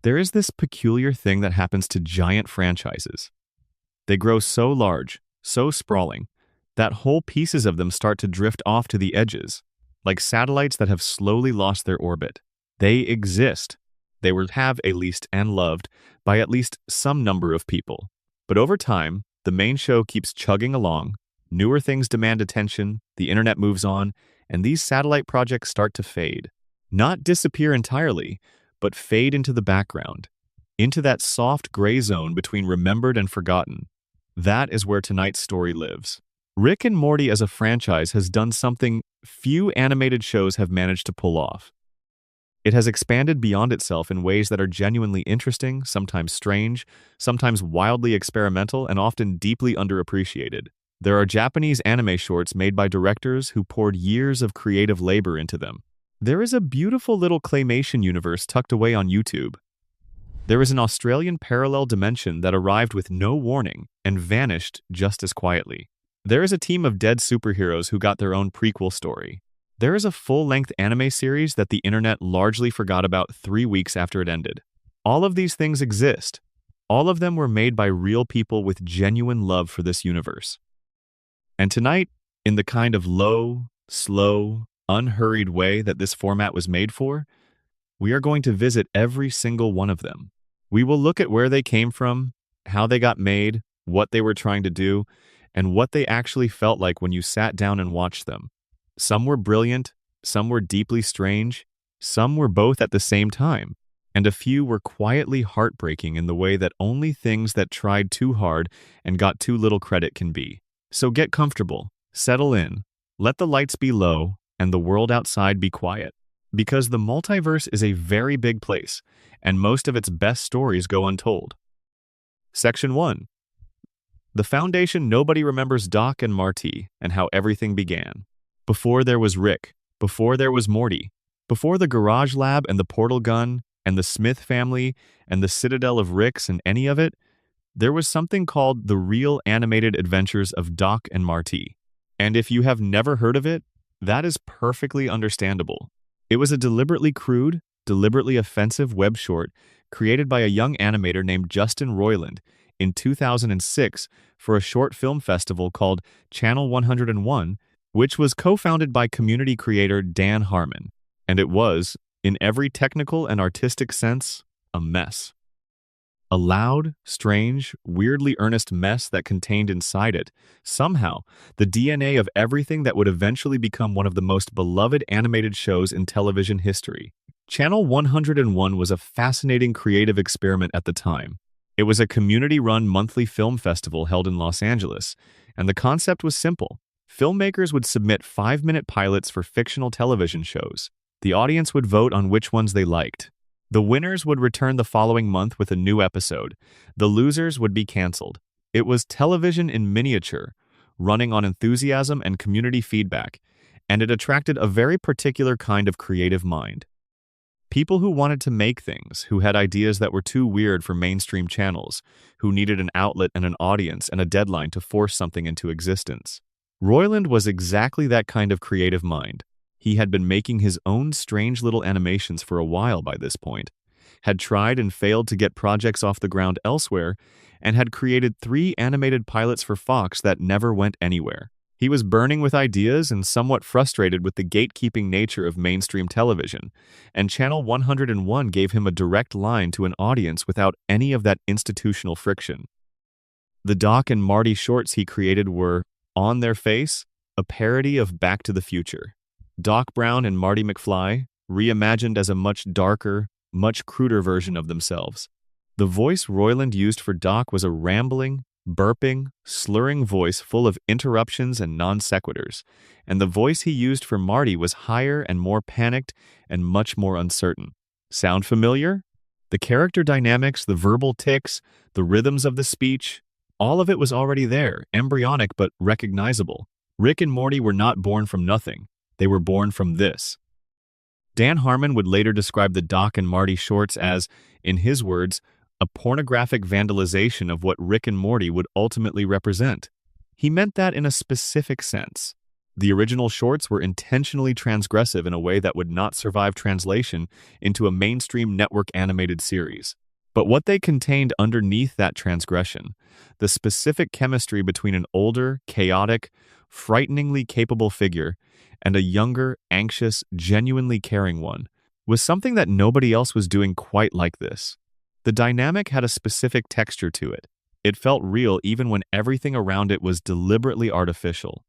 There is this peculiar thing that happens to giant franchises. They grow so large, so sprawling, that whole pieces of them start to drift off to the edges, like satellites that have slowly lost their orbit. They exist. They were have at least and loved by at least some number of people. But over time, the main show keeps chugging along, newer things demand attention, the internet moves on, and these satellite projects start to fade. Not disappear entirely, but fade into the background, into that soft gray zone between remembered and forgotten. That is where tonight's story lives. Rick and Morty as a franchise has done something few animated shows have managed to pull off. It has expanded beyond itself in ways that are genuinely interesting, sometimes strange, sometimes wildly experimental, and often deeply underappreciated. There are Japanese anime shorts made by directors who poured years of creative labor into them. There is a beautiful little claymation universe tucked away on YouTube. There is an Australian parallel dimension that arrived with no warning and vanished just as quietly. There is a team of dead superheroes who got their own prequel story. There is a full-length anime series that the internet largely forgot about 3 weeks after it ended. All of these things exist. All of them were made by real people with genuine love for this universe. And tonight, in the kind of low, slow, unhurried way that this format was made for, we are going to visit every single one of them. We will look at where they came from, how they got made, what they were trying to do, and what they actually felt like when you sat down and watched them. Some were brilliant, some were deeply strange, some were both at the same time, and a few were quietly heartbreaking in the way that only things that tried too hard and got too little credit can be. So get comfortable, settle in, let the lights be low, and the world outside be quiet. Because the multiverse is a very big place, and most of its best stories go untold. Section 1. The foundation nobody remembers Doc and Marty, and how everything began. Before there was Rick, before there was Morty, before the garage lab and the portal gun, and the Smith family, and the citadel of Ricks and any of it, there was something called the Real Animated Adventures of Doc and Marty. And if you have never heard of it, that is perfectly understandable. It was a deliberately crude, deliberately offensive web short created by a young animator named Justin Roiland in 2006 for a short film festival called Channel 101, which was co-founded by community creator Dan Harmon. And it was, in every technical and artistic sense, a mess. A loud, strange, weirdly earnest mess that contained inside it, somehow, the DNA of everything that would eventually become one of the most beloved animated shows in television history. Channel 101 was a fascinating creative experiment at the time. It was a community-run monthly film festival held in Los Angeles, and the concept was simple. Filmmakers would submit 5-minute pilots for fictional television shows. The audience would vote on which ones they liked. The winners would return the following month with a new episode. The losers would be canceled. It was television in miniature, running on enthusiasm and community feedback, and it attracted a very particular kind of creative mind. People who wanted to make things, who had ideas that were too weird for mainstream channels, who needed an outlet and an audience and a deadline to force something into existence. Roiland was exactly that kind of creative mind. He had been making his own strange little animations for a while by this point, had tried and failed to get projects off the ground elsewhere, and had created 3 animated pilots for Fox that never went anywhere. He was burning with ideas and somewhat frustrated with the gatekeeping nature of mainstream television, and Channel 101 gave him a direct line to an audience without any of that institutional friction. The Doc and Marty shorts he created were, on their face, a parody of Back to the Future. Doc Brown and Marty McFly, reimagined as a much darker, much cruder version of themselves. The voice Roiland used for Doc was a rambling, burping, slurring voice full of interruptions and non sequiturs, and the voice he used for Marty was higher and more panicked and much more uncertain. Sound familiar? The character dynamics, the verbal tics, the rhythms of the speech, all of it was already there, embryonic but recognizable. Rick and Morty were not born from nothing. They were born from this. Dan Harmon would later describe the Doc and Marty shorts as, in his words, a pornographic vandalization of what Rick and Morty would ultimately represent. He meant that in a specific sense. The original shorts were intentionally transgressive in a way that would not survive translation into a mainstream network animated series. But what they contained underneath that transgression, the specific chemistry between an older, chaotic, frighteningly capable figure and a younger, anxious, genuinely caring one, was something that nobody else was doing quite like this. The dynamic had a specific texture to it. It felt real even when everything around it was deliberately artificial.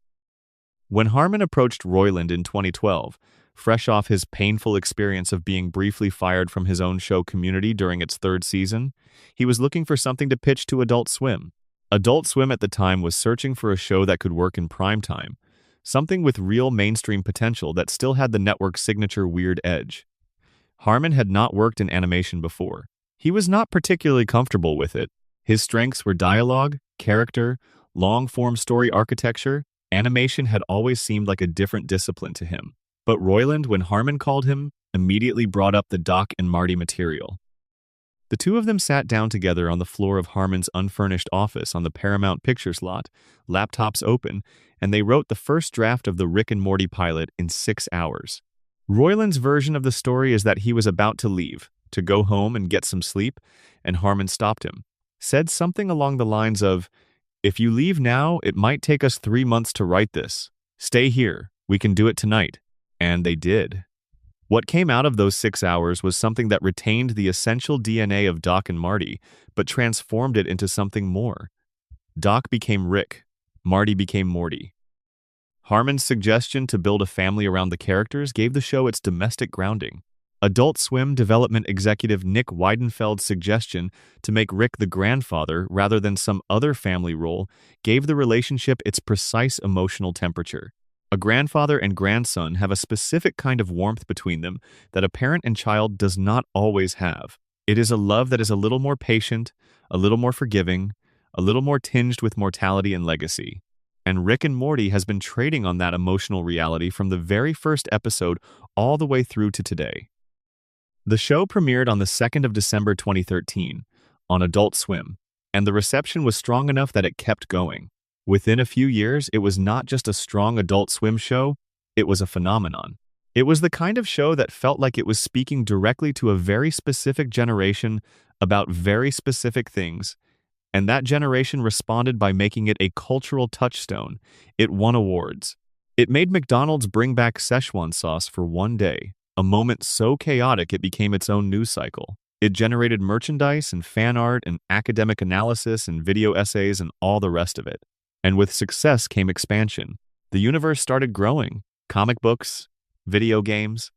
When Harmon approached Roiland in 2012, fresh off his painful experience of being briefly fired from his own show Community during its third season, he was looking for something to pitch to Adult Swim. Adult Swim at the time was searching for a show that could work in primetime, something with real mainstream potential that still had the network's signature weird edge. Harmon had not worked in animation before. He was not particularly comfortable with it. His strengths were dialogue, character, long-form story architecture. Animation had always seemed like a different discipline to him. But Roiland, when Harmon called him, immediately brought up the Doc and Marty material. The two of them sat down together on the floor of Harmon's unfurnished office on the Paramount Pictures lot, laptops open, and they wrote the first draft of the Rick and Morty pilot in 6 hours. Roiland's version of the story is that he was about to leave, to go home and get some sleep, and Harmon stopped him, said something along the lines of, "If you leave now, it might take us 3 months to write this. Stay here, we can do it tonight." And they did. What came out of those 6 hours was something that retained the essential DNA of Doc and Marty, but transformed it into something more. Doc became Rick, Marty became Morty. Harmon's suggestion to build a family around the characters gave the show its domestic grounding. Adult Swim development executive Nick Weidenfeld's suggestion to make Rick the grandfather rather than some other family role gave the relationship its precise emotional temperature. A grandfather and grandson have a specific kind of warmth between them that a parent and child does not always have. It is a love that is a little more patient, a little more forgiving, a little more tinged with mortality and legacy. And Rick and Morty has been trading on that emotional reality from the very first episode all the way through to today. The show premiered on the 2nd of December 2013 on Adult Swim, and the reception was strong enough that it kept going. Within a few years, it was not just a strong Adult Swim show, it was a phenomenon. It was the kind of show that felt like it was speaking directly to a very specific generation about very specific things, and that generation responded by making it a cultural touchstone. It won awards. It made McDonald's bring back Szechuan sauce for one day, a moment so chaotic it became its own news cycle. It generated merchandise and fan art and academic analysis and video essays and all the rest of it. And with success came expansion. The universe started growing. Comic books, video games,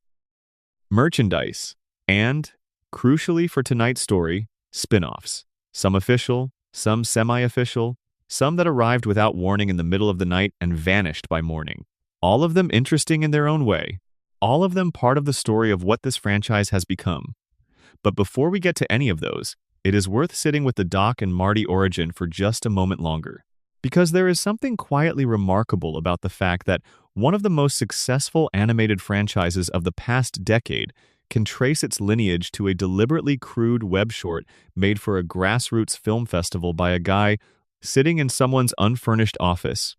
merchandise, and, crucially for tonight's story, spin-offs. Some official, some semi-official, some that arrived without warning in the middle of the night and vanished by morning. All of them interesting in their own way. All of them part of the story of what this franchise has become. But before we get to any of those, it is worth sitting with the Doc and Marty origin for just a moment longer. Because there is something quietly remarkable about the fact that one of the most successful animated franchises of the past decade can trace its lineage to a deliberately crude web short made for a grassroots film festival by a guy sitting in someone's unfurnished office.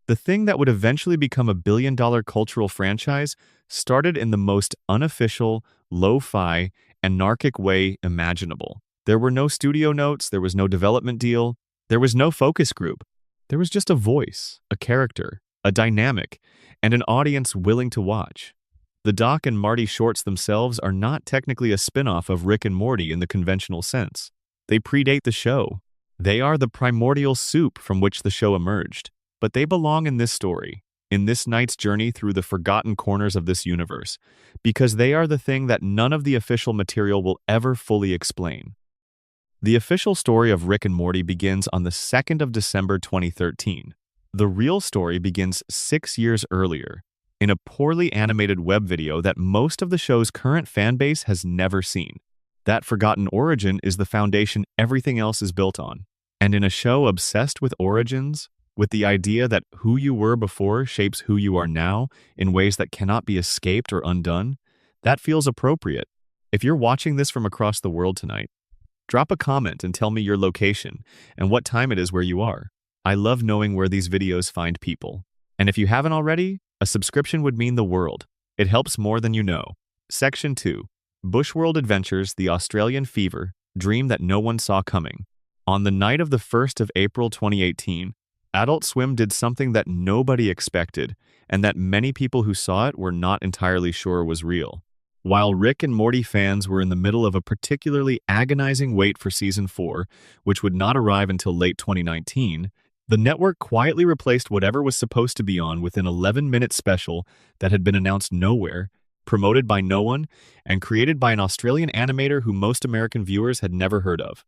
The thing that would eventually become a billion-dollar cultural franchise started in the most unofficial, lo-fi, anarchic way imaginable. There were no studio notes, there was no development deal, there was no focus group. There was just a voice, a character, a dynamic, and an audience willing to watch. The Doc and Marty shorts themselves are not technically a spin-off of Rick and Morty in the conventional sense. They predate the show. They are the primordial soup from which the show emerged. But they belong in this story, in this night's journey through the forgotten corners of this universe, because they are the thing that none of the official material will ever fully explain. The official story of Rick and Morty begins on the 2nd of December 2013. The real story begins 6 years earlier, in a poorly animated web video that most of the show's current fan base has never seen. That forgotten origin is the foundation everything else is built on. And in a show obsessed with origins, with the idea that who you were before shapes who you are now in ways that cannot be escaped or undone, that feels appropriate. If you're watching this from across the world tonight, drop a comment and tell me your location and what time it is where you are. I love knowing where these videos find people. And if you haven't already, a subscription would mean the world. It helps more than you know. Section 2. Bushworld Adventures, The Australian Fever, Dream That No One Saw Coming. On the night of the 1st of April 2018, Adult Swim did something that nobody expected, and that many people who saw it were not entirely sure was real. While Rick and Morty fans were in the middle of a particularly agonizing wait for Season 4, which would not arrive until late 2019, the network quietly replaced whatever was supposed to be on with an 11-minute special that had been announced nowhere, promoted by no one, and created by an Australian animator who most American viewers had never heard of.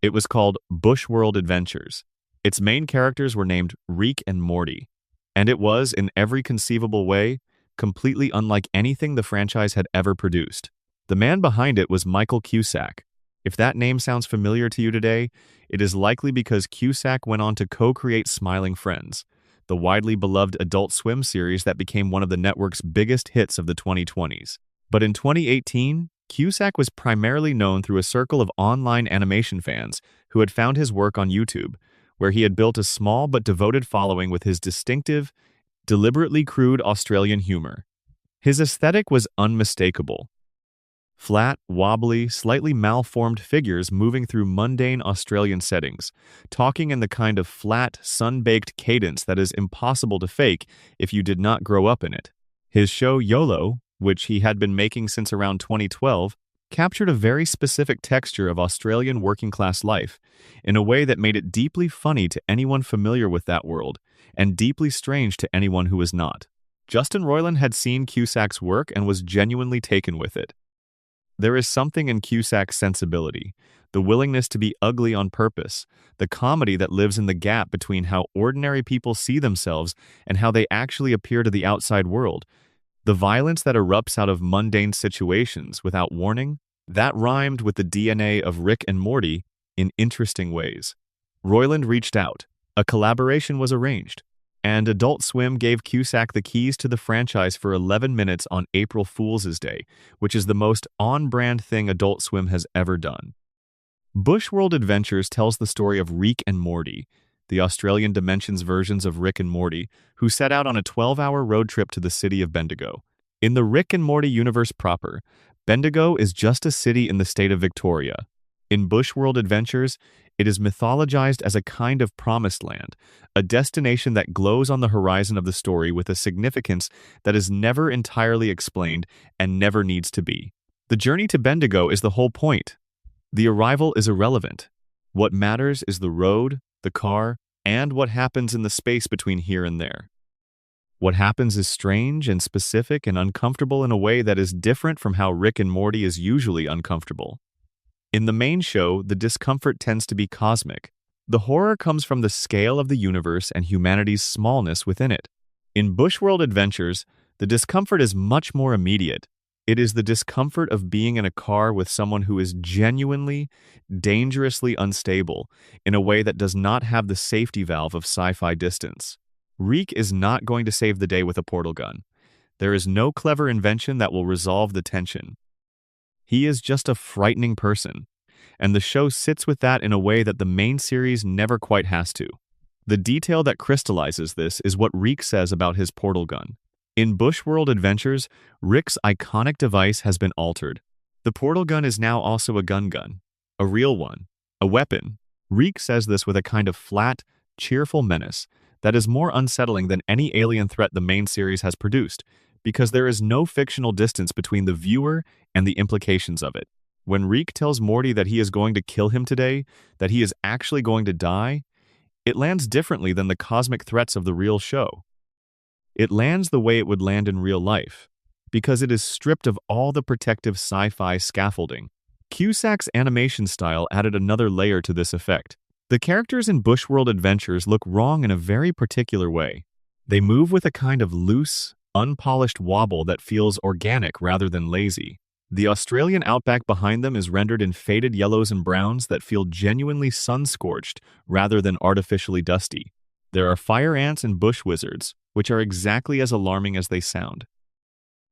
It was called Bushworld Adventures. Its main characters were named Rick and Morty, and it was, in every conceivable way, completely unlike anything the franchise had ever produced. The man behind it was Michael Cusack. If that name sounds familiar to you today, it is likely because Cusack went on to co-create Smiling Friends, the widely beloved Adult Swim series that became one of the network's biggest hits of the 2020s. But in 2018, Cusack was primarily known through a circle of online animation fans who had found his work on YouTube, where he had built a small but devoted following with his distinctive, deliberately crude Australian humor. His aesthetic was unmistakable. Flat, wobbly, slightly malformed figures moving through mundane Australian settings, talking in the kind of flat, sun-baked cadence that is impossible to fake if you did not grow up in it. His show YOLO, which he had been making since around 2012, captured a very specific texture of Australian working-class life in a way that made it deeply funny to anyone familiar with that world and deeply strange to anyone who was not. Justin Roiland had seen Cusack's work and was genuinely taken with it. There is something in Cusack's sensibility, the willingness to be ugly on purpose, the comedy that lives in the gap between how ordinary people see themselves and how they actually appear to the outside world, the violence that erupts out of mundane situations without warning, that rhymed with the DNA of Rick and Morty in interesting ways. Roiland reached out. A collaboration was arranged, and Adult Swim gave Cusack the keys to the franchise for 11 minutes on April Fool's Day, which is the most on-brand thing Adult Swim has ever done. Bushworld Adventures tells the story of Rick and Morty, the Australian Dimensions versions of Rick and Morty, who set out on a 12-hour road trip to the city of Bendigo. In the Rick and Morty universe proper, Bendigo is just a city in the state of Victoria. In Bushworld Adventures, it is mythologized as a kind of promised land, a destination that glows on the horizon of the story with a significance that is never entirely explained and never needs to be. The journey to Bendigo is the whole point. The arrival is irrelevant. What matters is the road, the car, and what happens in the space between here and there. What happens is strange and specific and uncomfortable in a way that is different from how Rick and Morty is usually uncomfortable. In the main show, the discomfort tends to be cosmic. The horror comes from the scale of the universe and humanity's smallness within it. In Bushworld Adventures, the discomfort is much more immediate. It is the discomfort of being in a car with someone who is genuinely, dangerously unstable in a way that does not have the safety valve of sci-fi distance. Rick is not going to save the day with a portal gun. There is no clever invention that will resolve the tension. He is just a frightening person, and the show sits with that in a way that the main series never quite has to. The detail that crystallizes this is what Rick says about his portal gun. In Bushworld Adventures, Rick's iconic device has been altered. The portal gun is now also a gun, a real one, a weapon. Rick says this with a kind of flat, cheerful menace that is more unsettling than any alien threat the main series has produced, because there is no fictional distance between the viewer and the implications of it. When Rick tells Morty that he is going to kill him today, that he is actually going to die, it lands differently than the cosmic threats of the real show. It lands the way it would land in real life, because it is stripped of all the protective sci-fi scaffolding. Cusack's animation style added another layer to this effect. The characters in Bushworld Adventures look wrong in a very particular way. They move with a kind of loose, unpolished wobble that feels organic rather than lazy. The Australian outback behind them is rendered in faded yellows and browns that feel genuinely sun-scorched rather than artificially dusty. There are fire ants and bush wizards, which are exactly as alarming as they sound.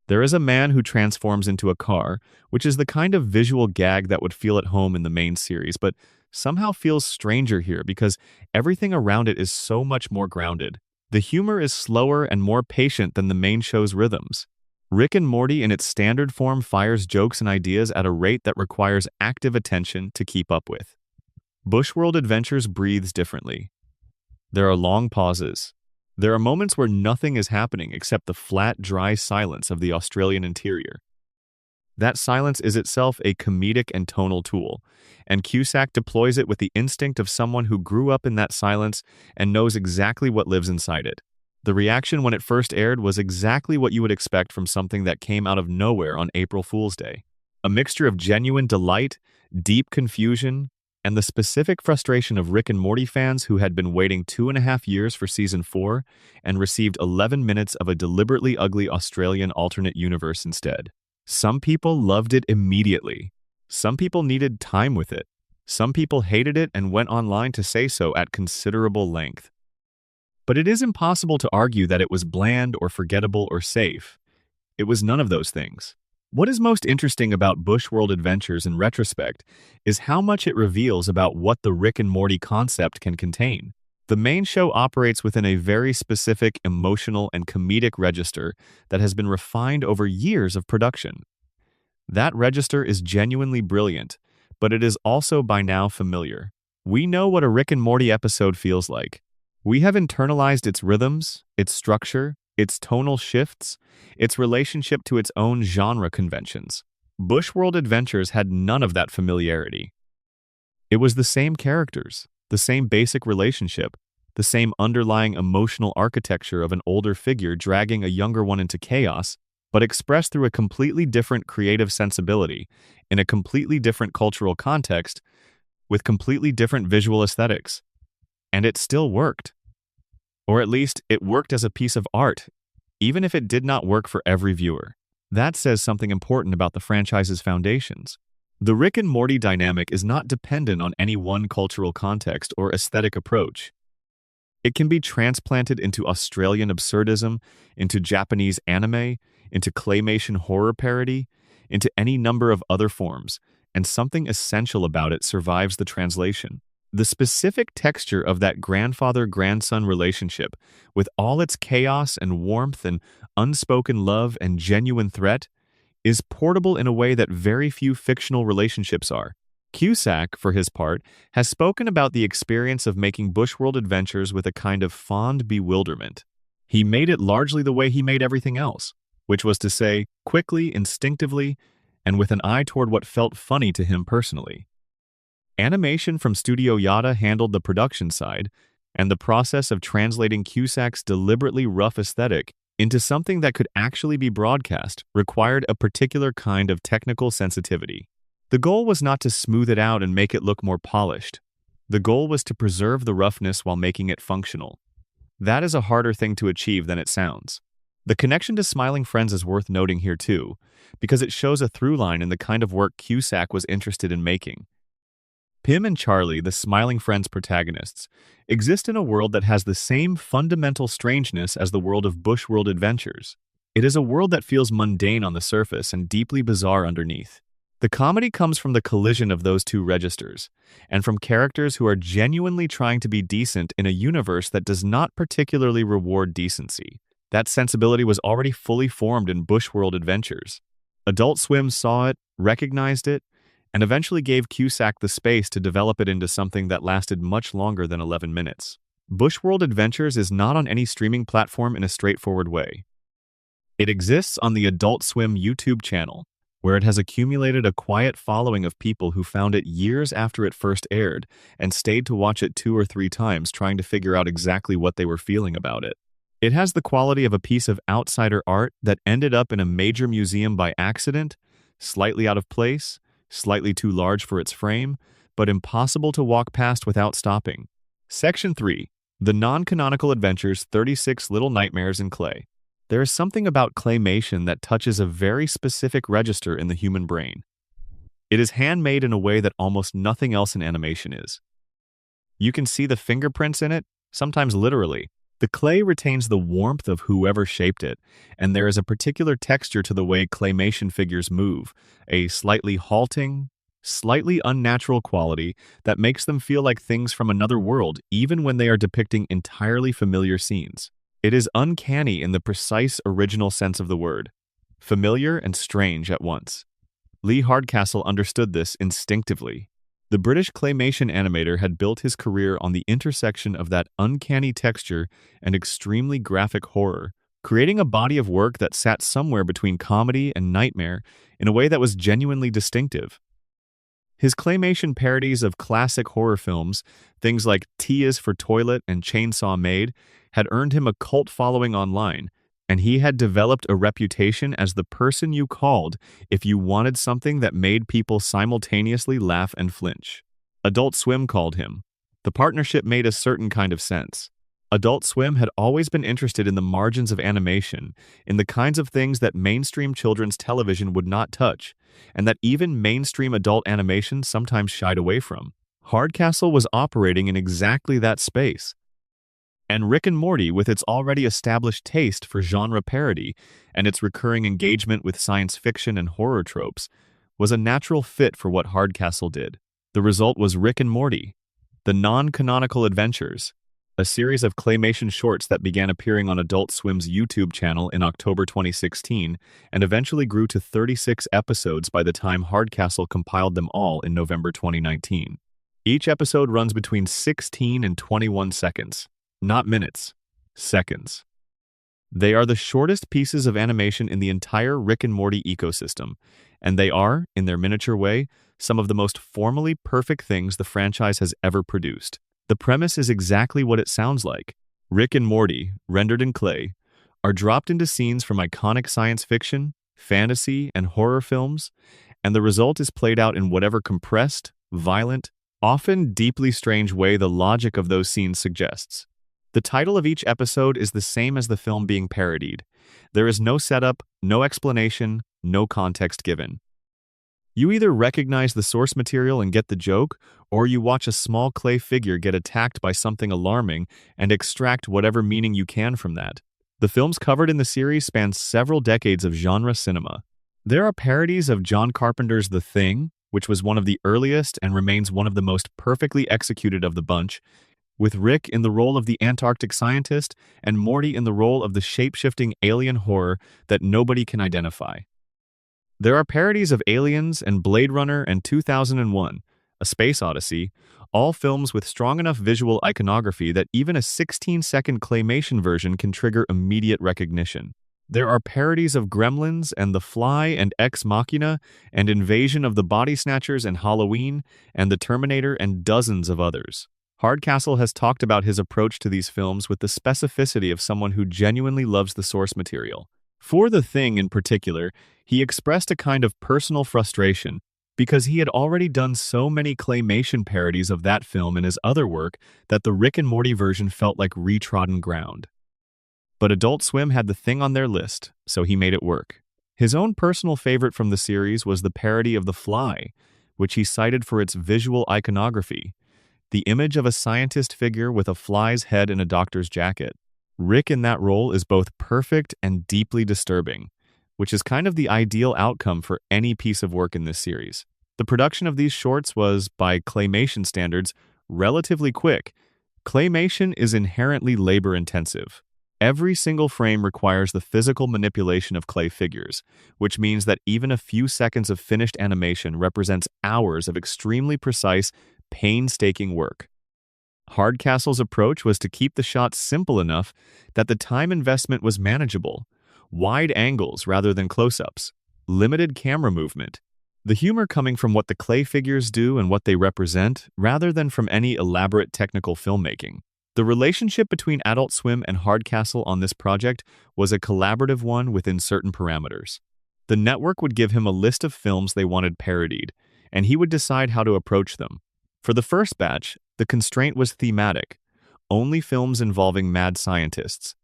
There is a man who transforms into a car, which is the kind of visual gag that would feel at home in the main series, but somehow feels stranger here because everything around it is so much more grounded. The humor is slower and more patient than the main show's rhythms. Rick and Morty in its standard form fires jokes and ideas at a rate that requires active attention to keep up with. Bushworld Adventures breathes differently. There are long pauses. There are moments where nothing is happening except the flat, dry silence of the Australian interior. That silence is itself a comedic and tonal tool, and Cusack deploys it with the instinct of someone who grew up in that silence and knows exactly what lives inside it. The reaction when it first aired was exactly what you would expect from something that came out of nowhere on April Fool's Day. A mixture of genuine delight, deep confusion, and the specific frustration of Rick and Morty fans who had been waiting 2.5 years for Season 4 and received 11 minutes of a deliberately ugly Australian alternate universe instead. Some people loved it immediately. Some people needed time with it. Some people hated it and went online to say so at considerable length. But it is impossible to argue that it was bland or forgettable or safe. It was none of those things. What is most interesting about Bushworld Adventures in retrospect is how much it reveals about what the Rick and Morty concept can contain. The main show operates within a very specific emotional and comedic register that has been refined over years of production. That register is genuinely brilliant, but it is also by now familiar. We know what a Rick and Morty episode feels like. We have internalized its rhythms, its structure, its tonal shifts, its relationship to its own genre conventions. Bushworld Adventures had none of that familiarity. It was the same characters, the same basic relationship, the same underlying emotional architecture of an older figure dragging a younger one into chaos, but expressed through a completely different creative sensibility, in a completely different cultural context, with completely different visual aesthetics. And it still worked. Or at least, it worked as a piece of art, even if it did not work for every viewer. That says something important about the franchise's foundations. The Rick and Morty dynamic is not dependent on any one cultural context or aesthetic approach. It can be transplanted into Australian absurdism, into Japanese anime, into claymation horror parody, into any number of other forms, and something essential about it survives the translation. The specific texture of that grandfather-grandson relationship, with all its chaos and warmth and unspoken love and genuine threat, is portable in a way that very few fictional relationships are. Cusack, for his part, has spoken about the experience of making Bushworld Adventures with a kind of fond bewilderment. He made it largely the way he made everything else, which was to say, quickly, instinctively, and with an eye toward what felt funny to him personally. Animation from Studio Yada handled the production side, and the process of translating Cusack's deliberately rough aesthetic into something that could actually be broadcast required a particular kind of technical sensitivity. The goal was not to smooth it out and make it look more polished. The goal was to preserve the roughness while making it functional. That is a harder thing to achieve than it sounds. The connection to Smiling Friends is worth noting here too, because it shows a through line in the kind of work Cusack was interested in making. Pim and Charlie, the Smiling Friends protagonists, exist in a world that has the same fundamental strangeness as the world of Bushworld Adventures. It is a world that feels mundane on the surface and deeply bizarre underneath. The comedy comes from the collision of those two registers, and from characters who are genuinely trying to be decent in a universe that does not particularly reward decency. That sensibility was already fully formed in Bushworld Adventures. Adult Swim saw it, recognized it, and eventually gave Cusack the space to develop it into something that lasted much longer than 11 minutes. Bushworld Adventures is not on any streaming platform in a straightforward way. It exists on the Adult Swim YouTube channel, where it has accumulated a quiet following of people who found it years after it first aired and stayed to watch it 2 or 3 times trying to figure out exactly what they were feeling about it. It has the quality of a piece of outsider art that ended up in a major museum by accident, slightly out of place, slightly too large for its frame, but impossible to walk past without stopping. Section 3. The Non-Canonical Adventures 36 Little Nightmares in Clay. There is something about claymation that touches a very specific register in the human brain. It is handmade in a way that almost nothing else in animation is. You can see the fingerprints in it, sometimes literally. The clay retains the warmth of whoever shaped it, and there is a particular texture to the way claymation figures move, a slightly halting, slightly unnatural quality that makes them feel like things from another world even when they are depicting entirely familiar scenes. It is uncanny in the precise original sense of the word, familiar and strange at once. Lee Hardcastle understood this instinctively. The British claymation animator had built his career on the intersection of that uncanny texture and extremely graphic horror, creating a body of work that sat somewhere between comedy and nightmare in a way that was genuinely distinctive. His claymation parodies of classic horror films, things like T is for Toilet and Chainsaw Maid, had earned him a cult following online, and he had developed a reputation as the person you called if you wanted something that made people simultaneously laugh and flinch. Adult Swim called him. The partnership made a certain kind of sense. Adult Swim had always been interested in the margins of animation, in the kinds of things that mainstream children's television would not touch, and that even mainstream adult animation sometimes shied away from. Hardcastle was operating in exactly that space. And Rick and Morty, with its already established taste for genre parody and its recurring engagement with science fiction and horror tropes, was a natural fit for what Hardcastle did. The result was Rick and Morty, the non-canonical adventures, a series of claymation shorts that began appearing on Adult Swim's YouTube channel in October 2016 and eventually grew to 36 episodes by the time Hardcastle compiled them all in November 2019. Each episode runs between 16 and 21 seconds. Not minutes, seconds. They are the shortest pieces of animation in the entire Rick and Morty ecosystem, and they are, in their miniature way, some of the most formally perfect things the franchise has ever produced. The premise is exactly what it sounds like. Rick and Morty, rendered in clay, are dropped into scenes from iconic science fiction, fantasy, and horror films, and the result is played out in whatever compressed, violent, often deeply strange way the logic of those scenes suggests. The title of each episode is the same as the film being parodied. There is no setup, no explanation, no context given. You either recognize the source material and get the joke, or you watch a small clay figure get attacked by something alarming and extract whatever meaning you can from that. The films covered in the series span several decades of genre cinema. There are parodies of John Carpenter's The Thing, which was one of the earliest and remains one of the most perfectly executed of the bunch, with Rick in the role of the Antarctic scientist and Morty in the role of the shape-shifting alien horror that nobody can identify. There are parodies of Aliens and Blade Runner and 2001, A Space Odyssey, all films with strong enough visual iconography that even a 16-second claymation version can trigger immediate recognition. There are parodies of Gremlins and The Fly and Ex Machina and Invasion of the Body Snatchers and Halloween and The Terminator and dozens of others. Hardcastle has talked about his approach to these films with the specificity of someone who genuinely loves the source material. For The Thing in particular, he expressed a kind of personal frustration because he had already done so many claymation parodies of that film in his other work that the Rick and Morty version felt like retrodden ground. But Adult Swim had The Thing on their list, so he made it work. His own personal favorite from the series was the parody of The Fly, which he cited for its visual iconography. The image of a scientist figure with a fly's head in a doctor's jacket. Rick in that role is both perfect and deeply disturbing, which is kind of the ideal outcome for any piece of work in this series. The production of these shorts was, by claymation standards, relatively quick. Claymation is inherently labor-intensive. Every single frame requires the physical manipulation of clay figures, which means that even a few seconds of finished animation represents hours of extremely precise, painstaking work. Hardcastle's approach was to keep the shots simple enough that the time investment was manageable. Wide angles rather than close-ups. Limited camera movement. The humor coming from what the clay figures do and what they represent, rather than from any elaborate technical filmmaking. The relationship between Adult Swim and Hardcastle on this project was a collaborative one within certain parameters. The network would give him a list of films they wanted parodied, and he would decide how to approach them. For the first batch, the constraint was thematic, only films involving mad scientists.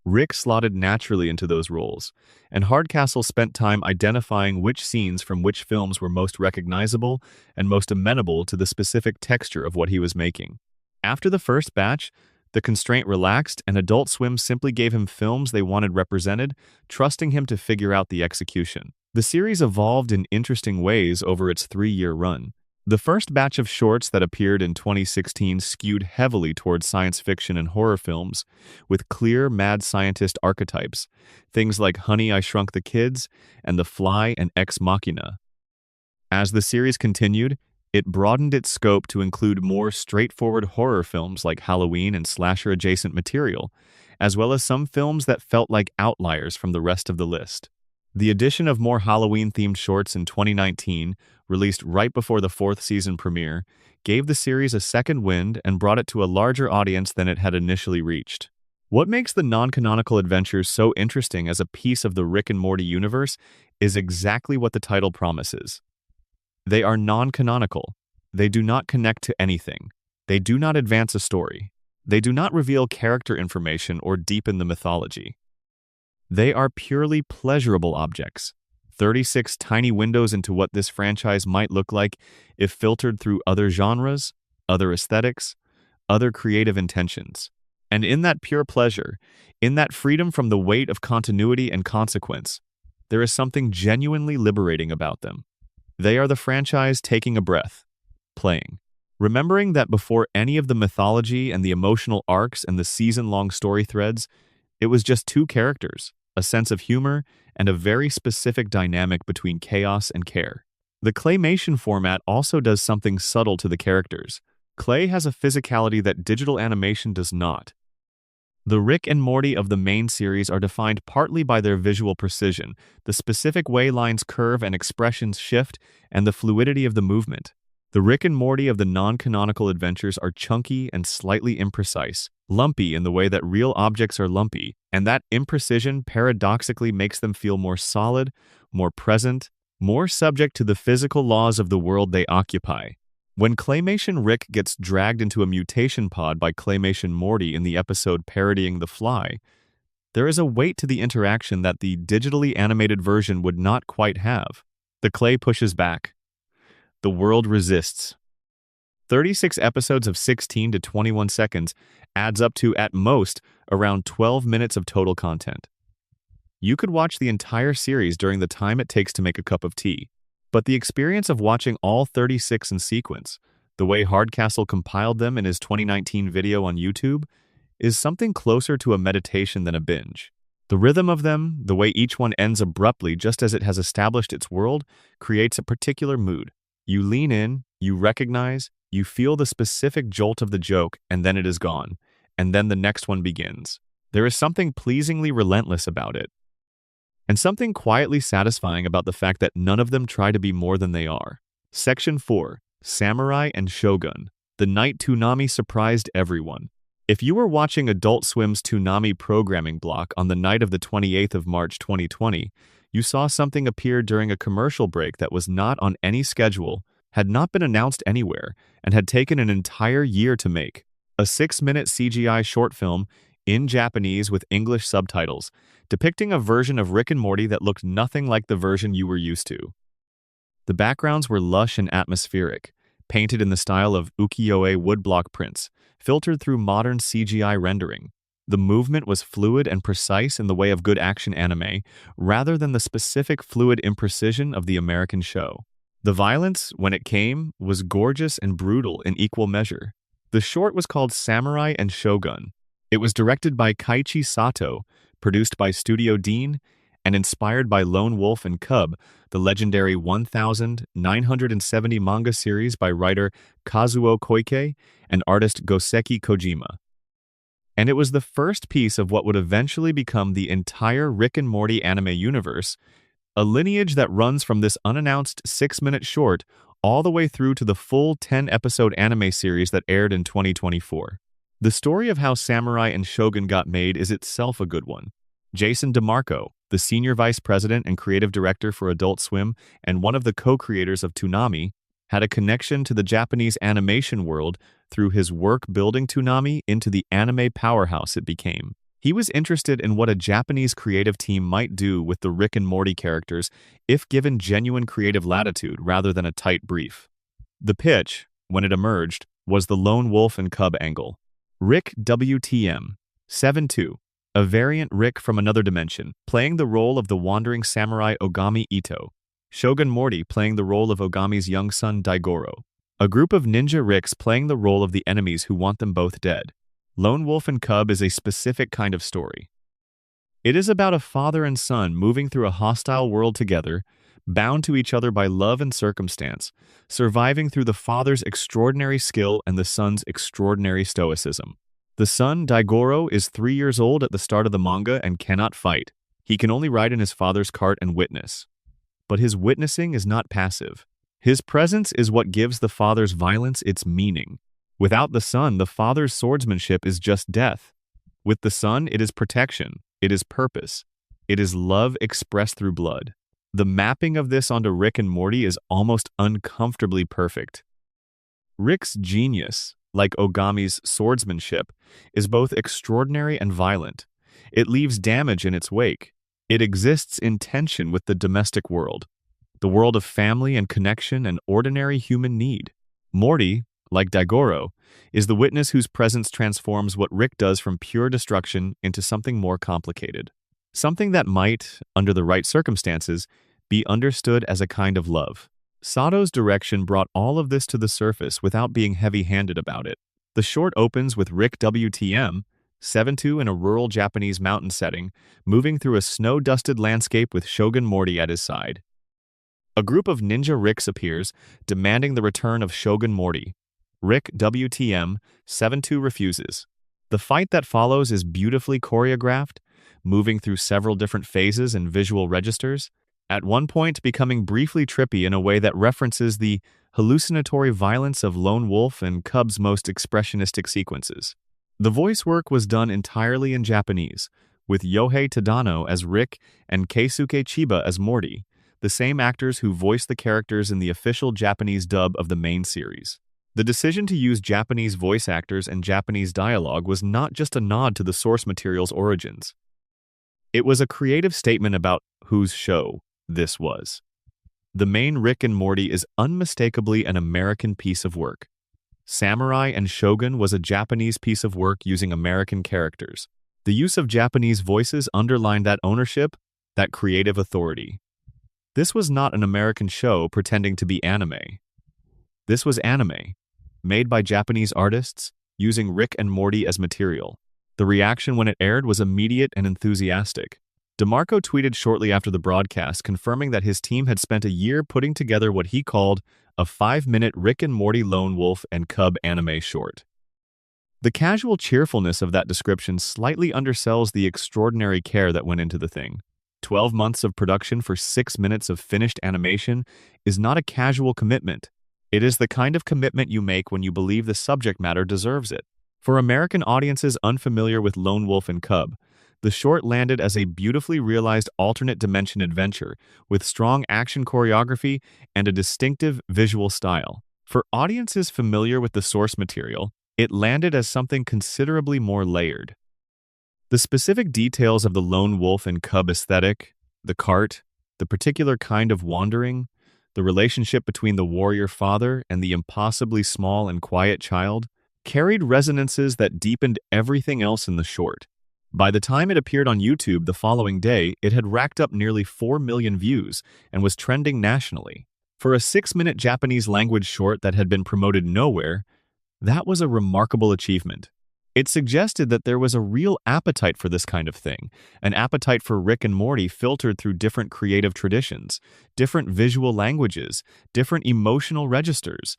Rick slotted naturally into those roles, and Hardcastle spent time identifying which scenes from which films were most recognizable and most amenable to the specific texture of what he was making. After the first batch, the constraint relaxed and Adult Swim simply gave him films they wanted represented, trusting him to figure out the execution. The series evolved in interesting ways over its 3-year run. The first batch of shorts that appeared in 2016 skewed heavily towards science fiction and horror films, with clear mad scientist archetypes, things like Honey, I Shrunk the Kids and The Fly and Ex Machina. As the series continued, it broadened its scope to include more straightforward horror films like Halloween and slasher-adjacent material, as well as some films that felt like outliers from the rest of the list. The addition of more Halloween-themed shorts in 2019, released right before the fourth season premiere, gave the series a second wind and brought it to a larger audience than it had initially reached. What makes the non-canonical adventures so interesting as a piece of the Rick and Morty universe is exactly what the title promises. They are non-canonical. They do not connect to anything. They do not advance a story. They do not reveal character information or deepen the mythology. They are purely pleasurable objects, 36 tiny windows into what this franchise might look like if filtered through other genres, other aesthetics, other creative intentions. And in that pure pleasure, in that freedom from the weight of continuity and consequence, there is something genuinely liberating about them. They are the franchise taking a breath, playing, remembering that before any of the mythology and the emotional arcs and the season-long story threads, it was just two characters, a sense of humor, and a very specific dynamic between chaos and care. The claymation format also does something subtle to the characters. Clay has a physicality that digital animation does not. The Rick and Morty of the main series are defined partly by their visual precision, the specific way lines curve and expressions shift, and the fluidity of the movement. The Rick and Morty of the non-canonical adventures are chunky and slightly imprecise, lumpy in the way that real objects are lumpy, and that imprecision paradoxically makes them feel more solid, more present, more subject to the physical laws of the world they occupy. When Claymation Rick gets dragged into a mutation pod by Claymation Morty in the episode parodying The Fly, there is a weight to the interaction that the digitally animated version would not quite have. The clay pushes back. The world resists. 36 episodes of 16 to 21 seconds adds up to, at most, around 12 minutes of total content. You could watch the entire series during the time it takes to make a cup of tea. But the experience of watching all 36 in sequence, the way Hardcastle compiled them in his 2019 video on YouTube, is something closer to a meditation than a binge. The rhythm of them, the way each one ends abruptly just as it has established its world, creates a particular mood. You lean in, you recognize, you feel the specific jolt of the joke, and then it is gone. And then the next one begins. There is something pleasingly relentless about it. And something quietly satisfying about the fact that none of them try to be more than they are. Section 4. Samurai and Shogun. The night Toonami surprised everyone. If you were watching Adult Swim's Toonami programming block on the night of the 28th of March 2020, you saw something appear during a commercial break that was not on any schedule, had not been announced anywhere, and had taken an entire year to make. A 6-minute CGI short film in Japanese with English subtitles, depicting a version of Rick and Morty that looked nothing like the version you were used to. The backgrounds were lush and atmospheric, painted in the style of ukiyo-e woodblock prints, filtered through modern CGI rendering. The movement was fluid and precise in the way of good action anime, rather than the specific fluid imprecision of the American show. The violence, when it came, was gorgeous and brutal in equal measure. The short was called Samurai and Shogun. It was directed by Kaiichi Sato, produced by Studio Dean, and inspired by Lone Wolf and Cub, the legendary 1970 manga series by writer Kazuo Koike and artist Goseki Kojima. And it was the first piece of what would eventually become the entire Rick and Morty anime universe, a lineage that runs from this unannounced 6-minute short all the way through to the full 10-episode anime series that aired in 2024. The story of how Samurai and Shogun got made is itself a good one. Jason DeMarco, the senior vice president and creative director for Adult Swim and one of the co-creators of Toonami, had a connection to the Japanese animation world through his work building Toonami into the anime powerhouse it became. He was interested in what a Japanese creative team might do with the Rick and Morty characters if given genuine creative latitude rather than a tight brief. The pitch, when it emerged, was the Lone Wolf and Cub angle. Rick WTM 7-2, a variant Rick from another dimension, playing the role of the wandering samurai Ogami Ito. Shogun Morty playing the role of Ogami's young son Daigoro. A group of ninja Ricks playing the role of the enemies who want them both dead. Lone Wolf and Cub is a specific kind of story. It is about a father and son moving through a hostile world together, bound to each other by love and circumstance, surviving through the father's extraordinary skill and the son's extraordinary stoicism. The son, Daigoro, is 3 years old at the start of the manga and cannot fight. He can only ride in his father's cart and witness. But his witnessing is not passive. His presence is what gives the father's violence its meaning. Without the son, the father's swordsmanship is just death. With the son, it is protection. It is purpose. It is love expressed through blood. The mapping of this onto Rick and Morty is almost uncomfortably perfect. Rick's genius, like Ogami's swordsmanship, is both extraordinary and violent. It leaves damage in its wake. It exists in tension with the domestic world, the world of family and connection and ordinary human need. Morty, like Daigoro, is the witness whose presence transforms what Rick does from pure destruction into something more complicated. Something that might, under the right circumstances, be understood as a kind of love. Sato's direction brought all of this to the surface without being heavy-handed about it. The short opens with Rick WTM, 7'2" in a rural Japanese mountain setting, moving through a snow-dusted landscape with Shogun Morty at his side. A group of ninja Ricks appears, demanding the return of Shogun Morty. Rick WTM, 7'2" refuses. The fight that follows is beautifully choreographed, moving through several different phases and visual registers, at one point becoming briefly trippy in a way that references the hallucinatory violence of Lone Wolf and Cub's most expressionistic sequences. The voice work was done entirely in Japanese, with Yohei Tadano as Rick and Keisuke Chiba as Morty, the same actors who voiced the characters in the official Japanese dub of the main series. The decision to use Japanese voice actors and Japanese dialogue was not just a nod to the source material's origins. It was a creative statement about whose show this was. The main Rick and Morty is unmistakably an American piece of work. Samurai and Shogun was a Japanese piece of work using American characters. The use of Japanese voices underlined that ownership, that creative authority. This was not an American show pretending to be anime. This was anime, made by Japanese artists, using Rick and Morty as material. The reaction when it aired was immediate and enthusiastic. DeMarco tweeted shortly after the broadcast confirming that his team had spent a year putting together what he called a 5-minute Rick and Morty Lone Wolf and Cub anime short. The casual cheerfulness of that description slightly undersells the extraordinary care that went into the thing. 12 months of production for 6 minutes of finished animation is not a casual commitment. It is the kind of commitment you make when you believe the subject matter deserves it. For American audiences unfamiliar with Lone Wolf and Cub, the short landed as a beautifully realized alternate dimension adventure with strong action choreography and a distinctive visual style. For audiences familiar with the source material, it landed as something considerably more layered. The specific details of the Lone Wolf and Cub aesthetic, the cart, the particular kind of wandering, the relationship between the warrior father and the impossibly small and quiet child, carried resonances that deepened everything else in the short. By the time it appeared on YouTube the following day, it had racked up nearly 4 million views and was trending nationally. For a 6-minute Japanese language short that had been promoted nowhere, that was a remarkable achievement. It suggested that there was a real appetite for this kind of thing, an appetite for Rick and Morty filtered through different creative traditions, different visual languages, different emotional registers.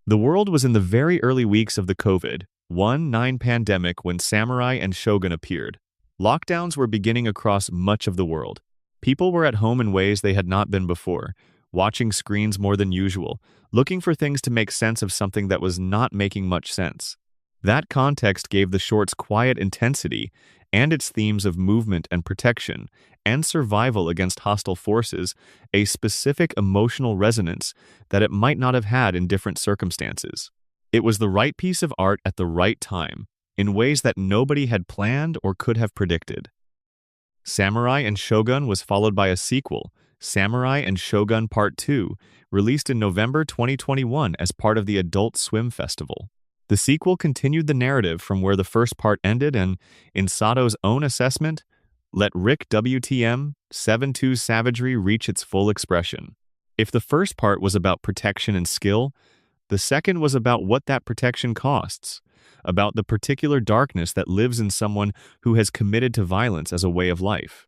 The world was in the very early weeks of the COVID-19 pandemic when Samurai and Shogun appeared. Lockdowns were beginning across much of the world. People were at home in ways they had not been before, watching screens more than usual, looking for things to make sense of something that was not making much sense. That context gave the short's quiet intensity and its themes of movement and protection and survival against hostile forces a specific emotional resonance that it might not have had in different circumstances. It was the right piece of art at the right time, in ways that nobody had planned or could have predicted. Samurai and Shogun was followed by a sequel, Samurai and Shogun Part 2, released in November 2021 as part of the Adult Swim Festival. The sequel continued the narrative from where the first part ended and, in Sato's own assessment, let Rick WTM 7-2 savagery reach its full expression. If the first part was about protection and skill, The second was about what that protection costs, about the particular darkness that lives in someone who has committed to violence as a way of life.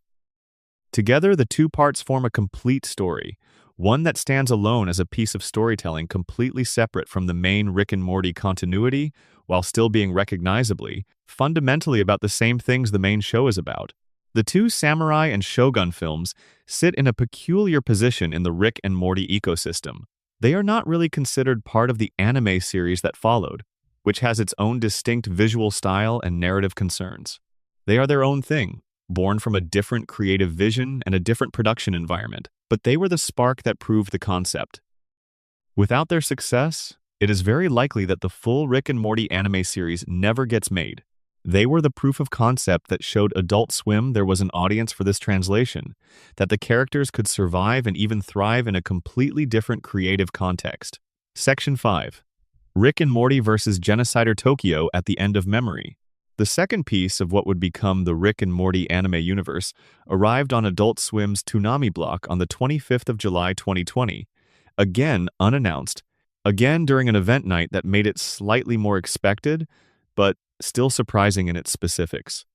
Together, the two parts form a complete story, one that stands alone as a piece of storytelling completely separate from the main Rick and Morty continuity, while still being recognizably, fundamentally about the same things the main show is about. The two Samurai and Shogun films sit in a peculiar position in the Rick and Morty ecosystem. They are not really considered part of the anime series that followed, which has its own distinct visual style and narrative concerns. They are their own thing, born from a different creative vision and a different production environment, but they were the spark that proved the concept. Without their success, it is very likely that the full Rick and Morty anime series never gets made. They were the proof of concept that showed Adult Swim there was an audience for this translation, that the characters could survive and even thrive in a completely different creative context. Section 5. Rick and Morty versus Genocider Tokyo at the End of Memory. The second piece of what would become the Rick and Morty anime universe arrived on Adult Swim's Toonami block on the 25th of July 2020, again unannounced, again during an event night that made it slightly more expected, but still surprising in its specifics.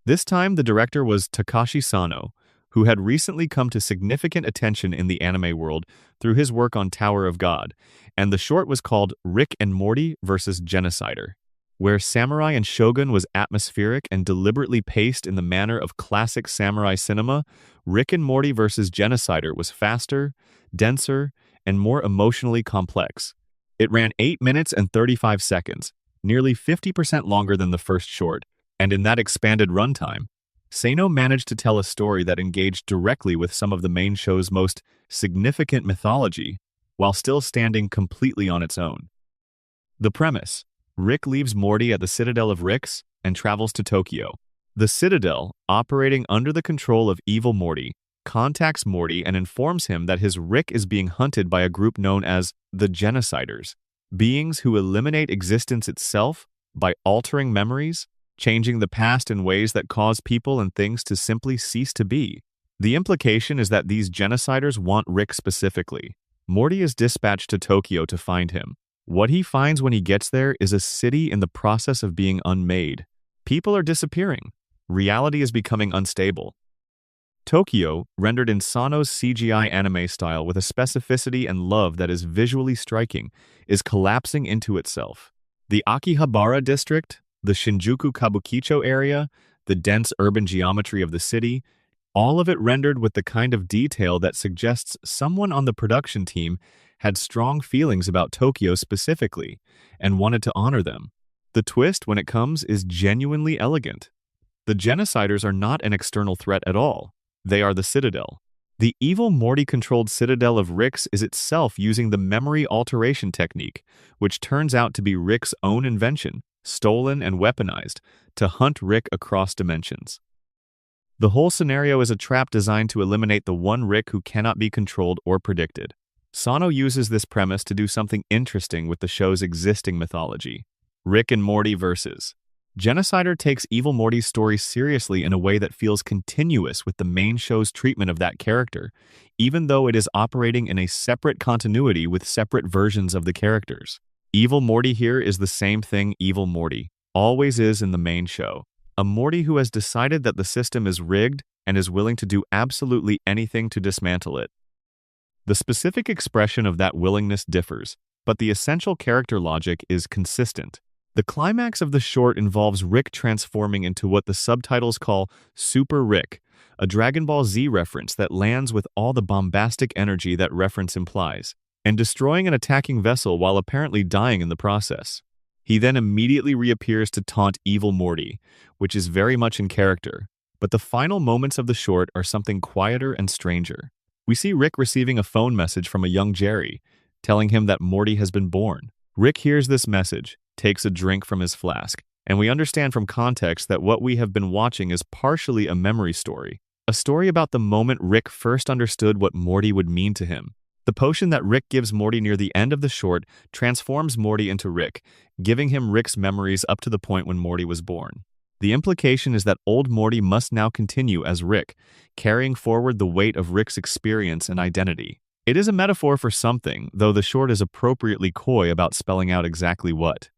This time, the director was Takashi Sano, who had recently come to significant attention in the anime world through his work on Tower of God, and the short was called Rick and Morty vs. Genocider. Where Samurai and Shogun was atmospheric and deliberately paced in the manner of classic samurai cinema, Rick and Morty vs. Genocider was faster, denser, and more emotionally complex. It ran 8 minutes and 35 seconds, nearly 50% longer than the first short, and in that expanded runtime, Sano managed to tell a story that engaged directly with some of the main show's most significant mythology, while still standing completely on its own. The premise: Rick leaves Morty at the Citadel of Ricks and travels to Tokyo. The Citadel, operating under the control of Evil Morty, contacts Morty and informs him that his Rick is being hunted by a group known as the Genociders, beings who eliminate existence itself by altering memories, changing the past in ways that cause people and things to simply cease to be. The implication is that these genociders want Rick specifically. Morty is dispatched to Tokyo to find him. What he finds when he gets there is a city in the process of being unmade. People are disappearing. Reality is becoming unstable. Tokyo, rendered in Sano's CGI anime style with a specificity and love that is visually striking, is collapsing into itself. The Akihabara district, the Shinjuku Kabukicho area, the dense urban geometry of the city, all of it rendered with the kind of detail that suggests someone on the production team had strong feelings about Tokyo specifically and wanted to honor them. The twist, when it comes, is genuinely elegant. The genociders are not an external threat at all. They are the Citadel. The Evil Morty-controlled Citadel of Ricks is itself using the memory alteration technique, which turns out to be Rick's own invention, stolen and weaponized, to hunt Rick across dimensions. The whole scenario is a trap designed to eliminate the one Rick who cannot be controlled or predicted. Sano uses this premise to do something interesting with the show's existing mythology. Rick and Morty versus Genocider takes Evil Morty's story seriously in a way that feels continuous with the main show's treatment of that character, even though it is operating in a separate continuity with separate versions of the characters. Evil Morty here is the same thing Evil Morty always is in the main show. A Morty who has decided that the system is rigged and is willing to do absolutely anything to dismantle it. The specific expression of that willingness differs, but the essential character logic is consistent. The climax of the short involves Rick transforming into what the subtitles call Super Rick, a Dragon Ball Z reference that lands with all the bombastic energy that reference implies, and destroying an attacking vessel while apparently dying in the process. He then immediately reappears to taunt Evil Morty, which is very much in character, but the final moments of the short are something quieter and stranger. We see Rick receiving a phone message from a young Jerry, telling him that Morty has been born. Rick hears this message, takes a drink from his flask, and we understand from context that what we have been watching is partially a memory story. A story about the moment Rick first understood what Morty would mean to him. The potion that Rick gives Morty near the end of the short transforms Morty into Rick, giving him Rick's memories up to the point when Morty was born. The implication is that old Morty must now continue as Rick, carrying forward the weight of Rick's experience and identity. It is a metaphor for something, though the short is appropriately coy about spelling out exactly what.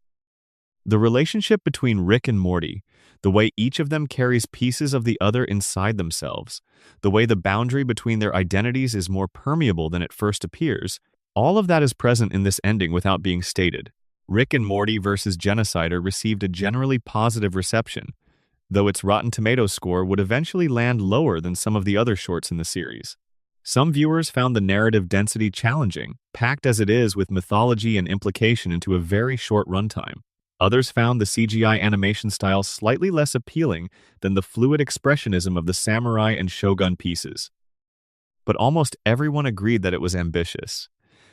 The relationship between Rick and Morty, the way each of them carries pieces of the other inside themselves, the way the boundary between their identities is more permeable than it first appears, all of that is present in this ending without being stated. Rick and Morty vs. Genocider received a generally positive reception, though its Rotten Tomatoes score would eventually land lower than some of the other shorts in the series. Some viewers found the narrative density challenging, packed as it is with mythology and implication into a very short runtime. Others found the CGI animation style slightly less appealing than the fluid expressionism of the samurai and shogun pieces. But almost everyone agreed that it was ambitious,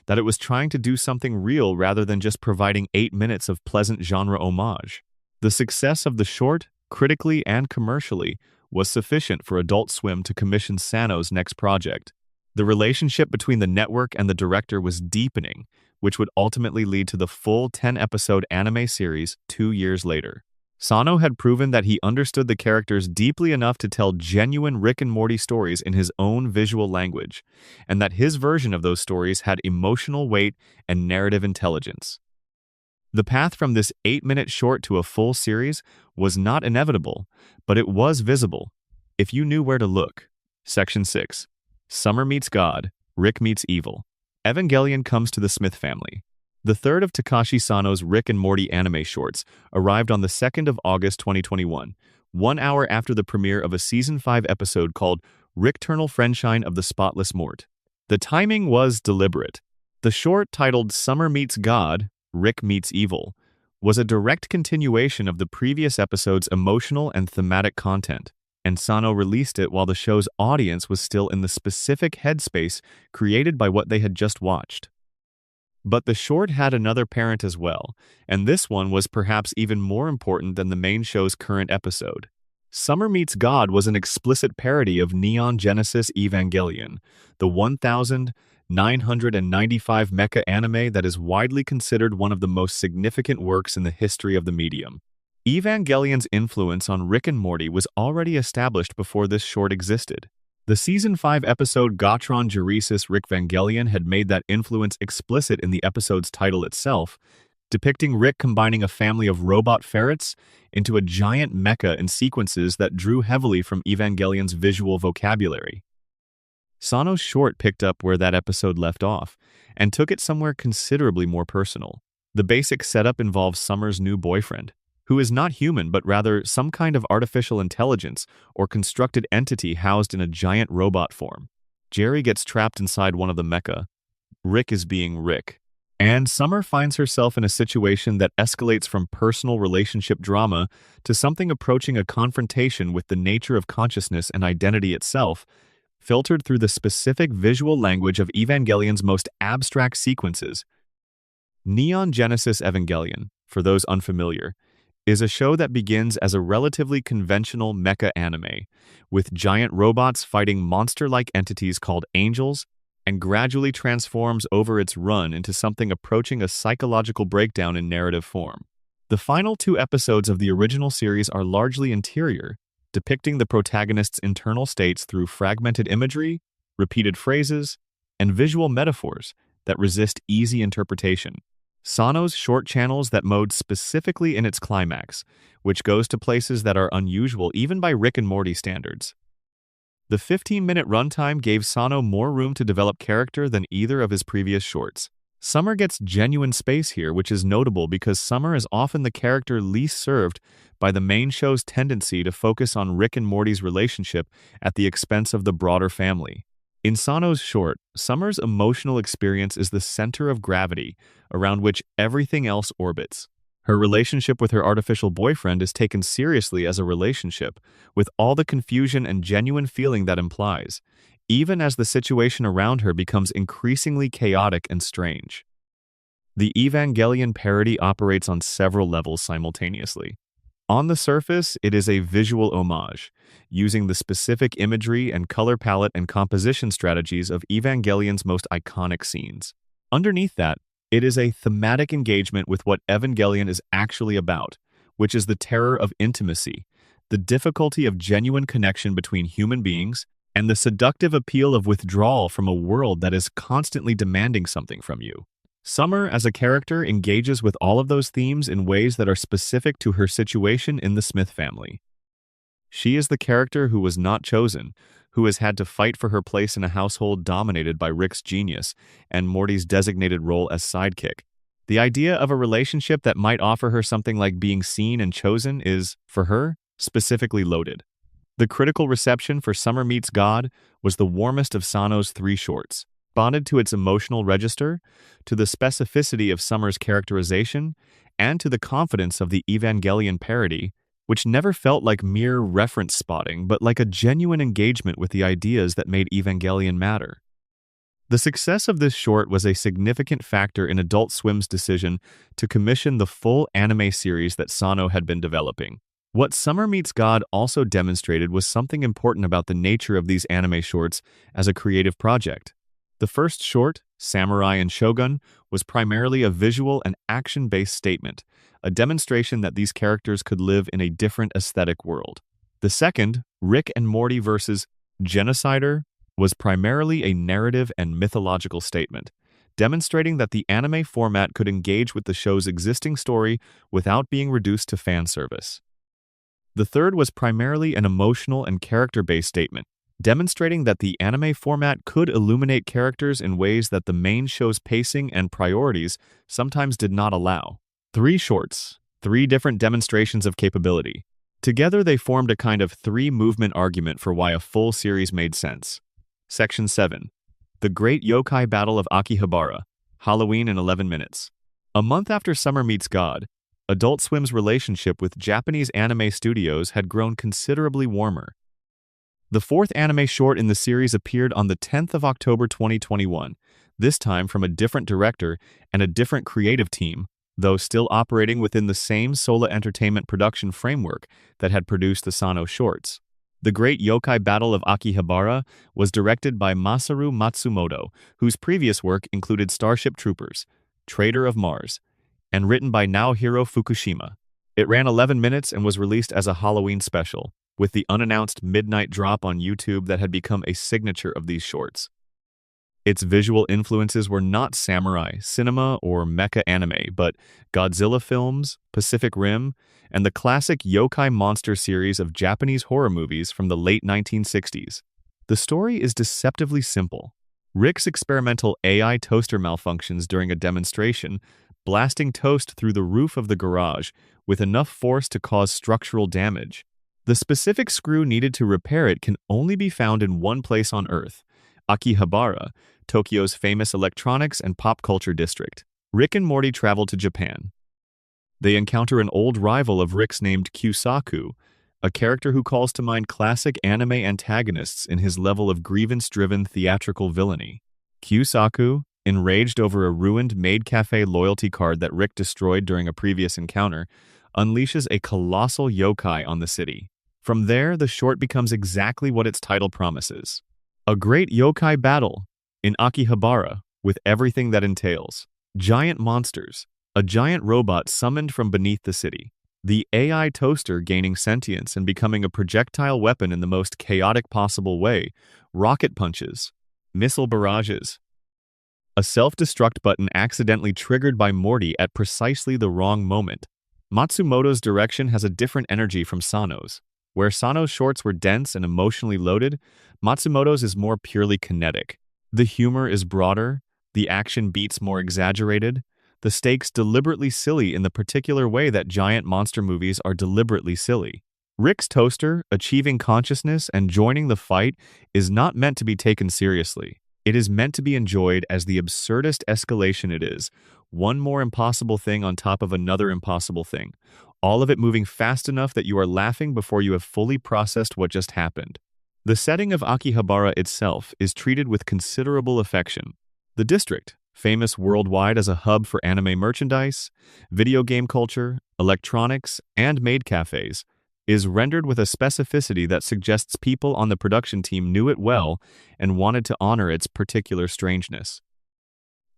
that it was trying to do something real rather than just providing 8 minutes of pleasant genre homage. The success of the short, critically and commercially, was sufficient for Adult Swim to commission Sano's next project. The relationship between the network and the director was deepening, which would ultimately lead to the full 10-episode anime series 2 years later. Sano had proven that he understood the characters deeply enough to tell genuine Rick and Morty stories in his own visual language, and that his version of those stories had emotional weight and narrative intelligence. The path from this 8-minute short to a full series was not inevitable, but it was visible, if you knew where to look. Section 6. Summer Meets God, Rick Meets Evil. Evangelion comes to the Smith family. The third of Takashi Sano's Rick and Morty anime shorts arrived on the 2nd of August 2021, 1 hour after the premiere of a Season 5 episode called Rickternal Friendshine of the Spotless Mort. The timing was deliberate. The short, titled Summer Meets God, Rick Meets Evil, was a direct continuation of the previous episode's emotional and thematic content, and Sano released it while the show's audience was still in the specific headspace created by what they had just watched. But the short had another parent as well, and this one was perhaps even more important than the main show's current episode. Summer Meets God was an explicit parody of Neon Genesis Evangelion, the 1995 mecha anime that is widely considered one of the most significant works in the history of the medium. Evangelion's influence on Rick and Morty was already established before this short existed. The Season 5 episode Gotron Geresis Rickvangelion had made that influence explicit in the episode's title itself, depicting Rick combining a family of robot ferrets into a giant mecha in sequences that drew heavily from Evangelion's visual vocabulary. Sano's short picked up where that episode left off, and took it somewhere considerably more personal. The basic setup involves Summer's new boyfriend, who is not human but rather some kind of artificial intelligence or constructed entity housed in a giant robot form. Jerry gets trapped inside one of the mecha. Rick is being Rick. And Summer finds herself in a situation that escalates from personal relationship drama to something approaching a confrontation with the nature of consciousness and identity itself, filtered through the specific visual language of Evangelion's most abstract sequences. Neon Genesis Evangelion, for those unfamiliar, is a show that begins as a relatively conventional mecha anime, with giant robots fighting monster-like entities called angels, and gradually transforms over its run into something approaching a psychological breakdown in narrative form. The final 2 episodes of the original series are largely interior, depicting the protagonist's internal states through fragmented imagery, repeated phrases, and visual metaphors that resist easy interpretation. Sano's short channels that mode specifically in its climax, which goes to places that are unusual even by Rick and Morty standards. The 15-minute runtime gave Sano more room to develop character than either of his previous shorts. Summer gets genuine space here, which is notable because Summer is often the character least served by the main show's tendency to focus on Rick and Morty's relationship at the expense of the broader family. In Sano's short, Summer's emotional experience is the center of gravity around which everything else orbits. Her relationship with her artificial boyfriend is taken seriously as a relationship, with all the confusion and genuine feeling that implies, even as the situation around her becomes increasingly chaotic and strange. The Evangelion parody operates on several levels simultaneously. On the surface, it is a visual homage, using the specific imagery and color palette and composition strategies of Evangelion's most iconic scenes. Underneath that, it is a thematic engagement with what Evangelion is actually about, which is the terror of intimacy, the difficulty of genuine connection between human beings, and the seductive appeal of withdrawal from a world that is constantly demanding something from you. Summer, as a character, engages with all of those themes in ways that are specific to her situation in the Smith family. She is the character who was not chosen, who has had to fight for her place in a household dominated by Rick's genius and Morty's designated role as sidekick. The idea of a relationship that might offer her something like being seen and chosen is, for her, specifically loaded. The critical reception for Summer Meets God was the warmest of Sano's 3 shorts, bonded to its emotional register, to the specificity of Summer's characterization, and to the confidence of the Evangelion parody, which never felt like mere reference spotting, but like a genuine engagement with the ideas that made Evangelion matter. The success of this short was a significant factor in Adult Swim's decision to commission the full anime series that Sano had been developing. What Summer Meets God also demonstrated was something important about the nature of these anime shorts as a creative project. The first short, Samurai and Shogun, was primarily a visual and action-based statement, a demonstration that these characters could live in a different aesthetic world. The second, Rick and Morty vs. Genocider, was primarily a narrative and mythological statement, demonstrating that the anime format could engage with the show's existing story without being reduced to fan service. The third was primarily an emotional and character-based statement, demonstrating that the anime format could illuminate characters in ways that the main show's pacing and priorities sometimes did not allow. 3 shorts, 3 different demonstrations of capability. Together they formed a kind of 3-movement argument for why a full series made sense. Section 7. The Great Yokai Battle of Akihabara, Halloween in 11 minutes. A month after Summer Meets God, Adult Swim's relationship with Japanese anime studios had grown considerably warmer. The 4th anime short in the series appeared on the 10th of October 2021, this time from a different director and a different creative team, though still operating within the same Sola Entertainment production framework that had produced the Sano shorts. The Great Yokai Battle of Akihabara was directed by Masaru Matsumoto, whose previous work included Starship Troopers, Traitor of Mars, and written by Naohiro Fukushima. It ran 11 minutes and was released as a Halloween special, with the unannounced midnight drop on YouTube that had become a signature of these shorts. Its visual influences were not samurai, cinema, or mecha anime, but Godzilla films, Pacific Rim, and the classic yokai monster series of Japanese horror movies from the late 1960s. The story is deceptively simple. Rick's experimental AI toaster malfunctions during a demonstration, blasting toast through the roof of the garage with enough force to cause structural damage. The specific screw needed to repair it can only be found in one place on Earth, Akihabara, Tokyo's famous electronics and pop culture district. Rick and Morty travel to Japan. They encounter an old rival of Rick's named Kyusaku, a character who calls to mind classic anime antagonists in his level of grievance-driven theatrical villainy. Kyusaku, enraged over a ruined Maid Cafe loyalty card that Rick destroyed during a previous encounter, unleashes a colossal yokai on the city. From there, the short becomes exactly what its title promises: a great yokai battle in Akihabara, with everything that entails. Giant monsters, a giant robot summoned from beneath the city, the AI toaster gaining sentience and becoming a projectile weapon in the most chaotic possible way, rocket punches, missile barrages, a self-destruct button accidentally triggered by Morty at precisely the wrong moment. Matsumoto's direction has a different energy from Sano's. Where Sano's shorts were dense and emotionally loaded, Matsumoto's is more purely kinetic. The humor is broader, the action beats more exaggerated, the stakes deliberately silly in the particular way that giant monster movies are deliberately silly. Rick's toaster, achieving consciousness and joining the fight, is not meant to be taken seriously. It is meant to be enjoyed as the absurdist escalation it is, one more impossible thing on top of another impossible thing, all of it moving fast enough that you are laughing before you have fully processed what just happened. The setting of Akihabara itself is treated with considerable affection. The district, famous worldwide as a hub for anime merchandise, video game culture, electronics, and maid cafes, is rendered with a specificity that suggests people on the production team knew it well and wanted to honor its particular strangeness.